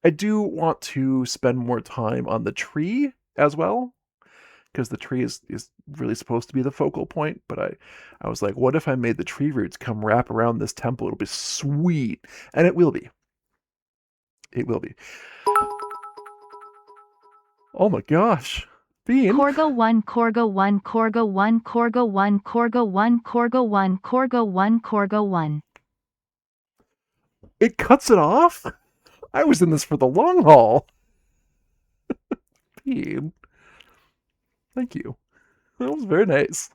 I do want to spend more time on the tree as well, because the tree is really supposed to be the focal point, but I was like, what if I made the tree roots come wrap around this temple? It'll be sweet. And it will be. It will be. Oh my gosh. Bean. Corgo 1, Corgo 1, Corgo 1, Corgo 1, Corgo 1, Corgo 1, Corgo 1, Corgo 1. It cuts it off? I was in this for the long haul. Bean. Thank you. That was very nice.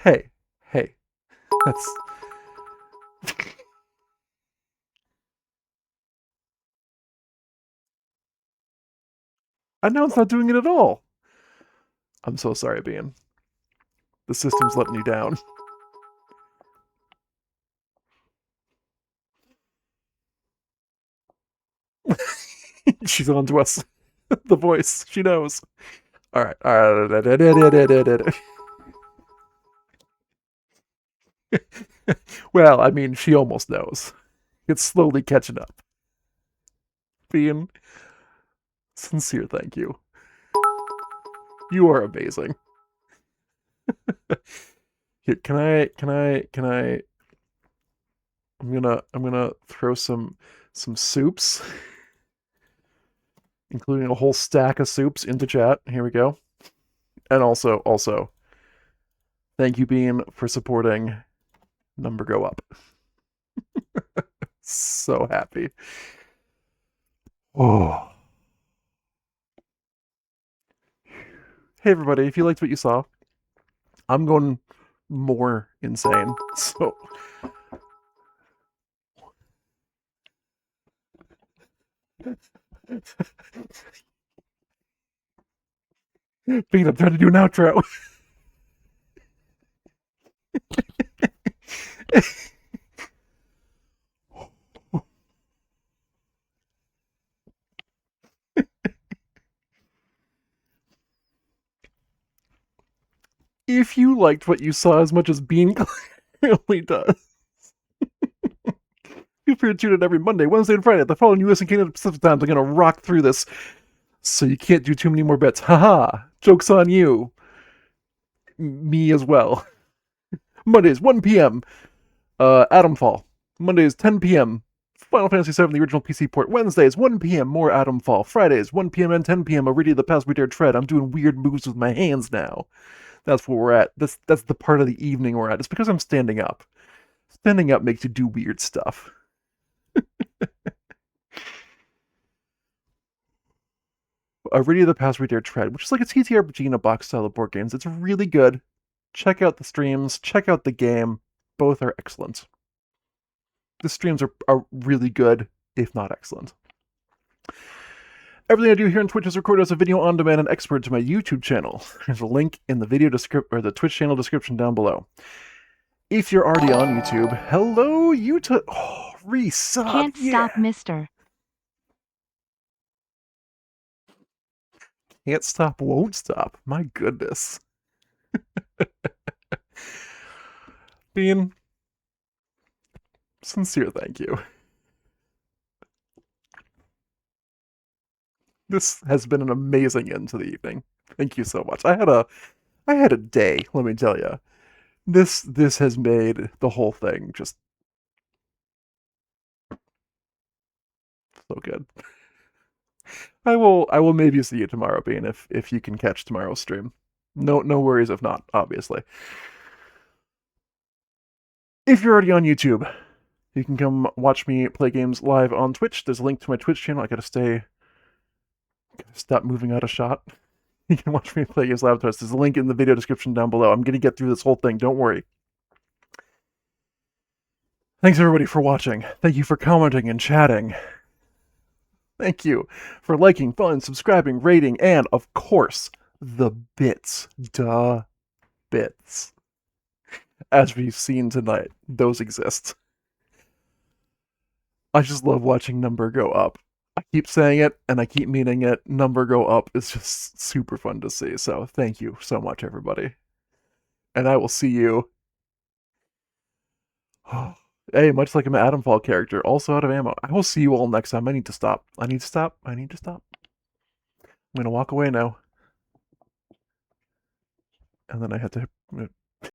Hey. That's... And now it's not doing it at all. I'm so sorry, Bean. The system's letting you down. She's on to us. The voice. She knows. Alright. Well, I mean, she almost knows. It's slowly catching up. Bean, sincere thank you. You are amazing. Here, can I I'm gonna throw some soups, including a whole stack of soups into chat. Here we go. And also thank you, Bean, for supporting Number Go Up. So happy. Oh. Hey everybody, if you liked what you saw, I'm going more insane. So Bean, I'm trying to do an outro. If you liked what you saw as much as Bean clearly does, feel free to tune in every Monday, Wednesday, and Friday at the following U.S. and Canada Pacific times. I'm gonna rock through this, so you can't do too many more bets. Haha! Joke's on you. Me as well. Mondays, 1 p.m. Atomfall. Mondays, 10 p.m. Final Fantasy VII, the original PC port. Wednesdays, 1 p.m. More Atomfall. Fridays, 1 p.m. and 10 p.m. Already the past we dare tread. I'm doing weird moves with my hands now. That's where we're at. That's the part of the evening we're at. It's because I'm standing up. Standing up makes you do weird stuff. Already the past we dare tread, which is like a TTRPG in a box style of board games. It's really good. Check out the streams. Check out the game. Both are excellent. The streams are really good, if not excellent. Everything I do here on Twitch is recorded as a video on demand and export to my YouTube channel. There's a link in the video description or the Twitch channel description down below. If you're already on YouTube, hello YouTube. Oh, resub. Can't stop, mister. Can't stop, won't stop. My goodness. Bean, sincere thank you. This has been an amazing end to the evening. Thank you so much. I had a day, let me tell you. This has made the whole thing just so good. I will maybe see you tomorrow, Bean, if you can catch tomorrow's stream. No worries if not, obviously. If you're already on YouTube, you can come watch me play games live on Twitch. There's a link to my Twitch channel. I gotta stop moving out of shot. You can watch me play games live on Twitch. There's a link in the video description down below. I'm gonna get through this whole thing, don't worry. Thanks everybody for watching. Thank you for commenting and chatting. Thank you for liking, following, subscribing, rating, and of course, the bits. Duh. Bits. As we've seen tonight, those exist. I just love watching number go up. I keep saying it, and I keep meaning it. Number go up is just super fun to see, so thank you so much, everybody. And I will see you Hey, much like an Adamfall character, also out of ammo. I will see you all next time. I need to stop. I need to stop. I need to stop. I'm gonna walk away now. And then I had to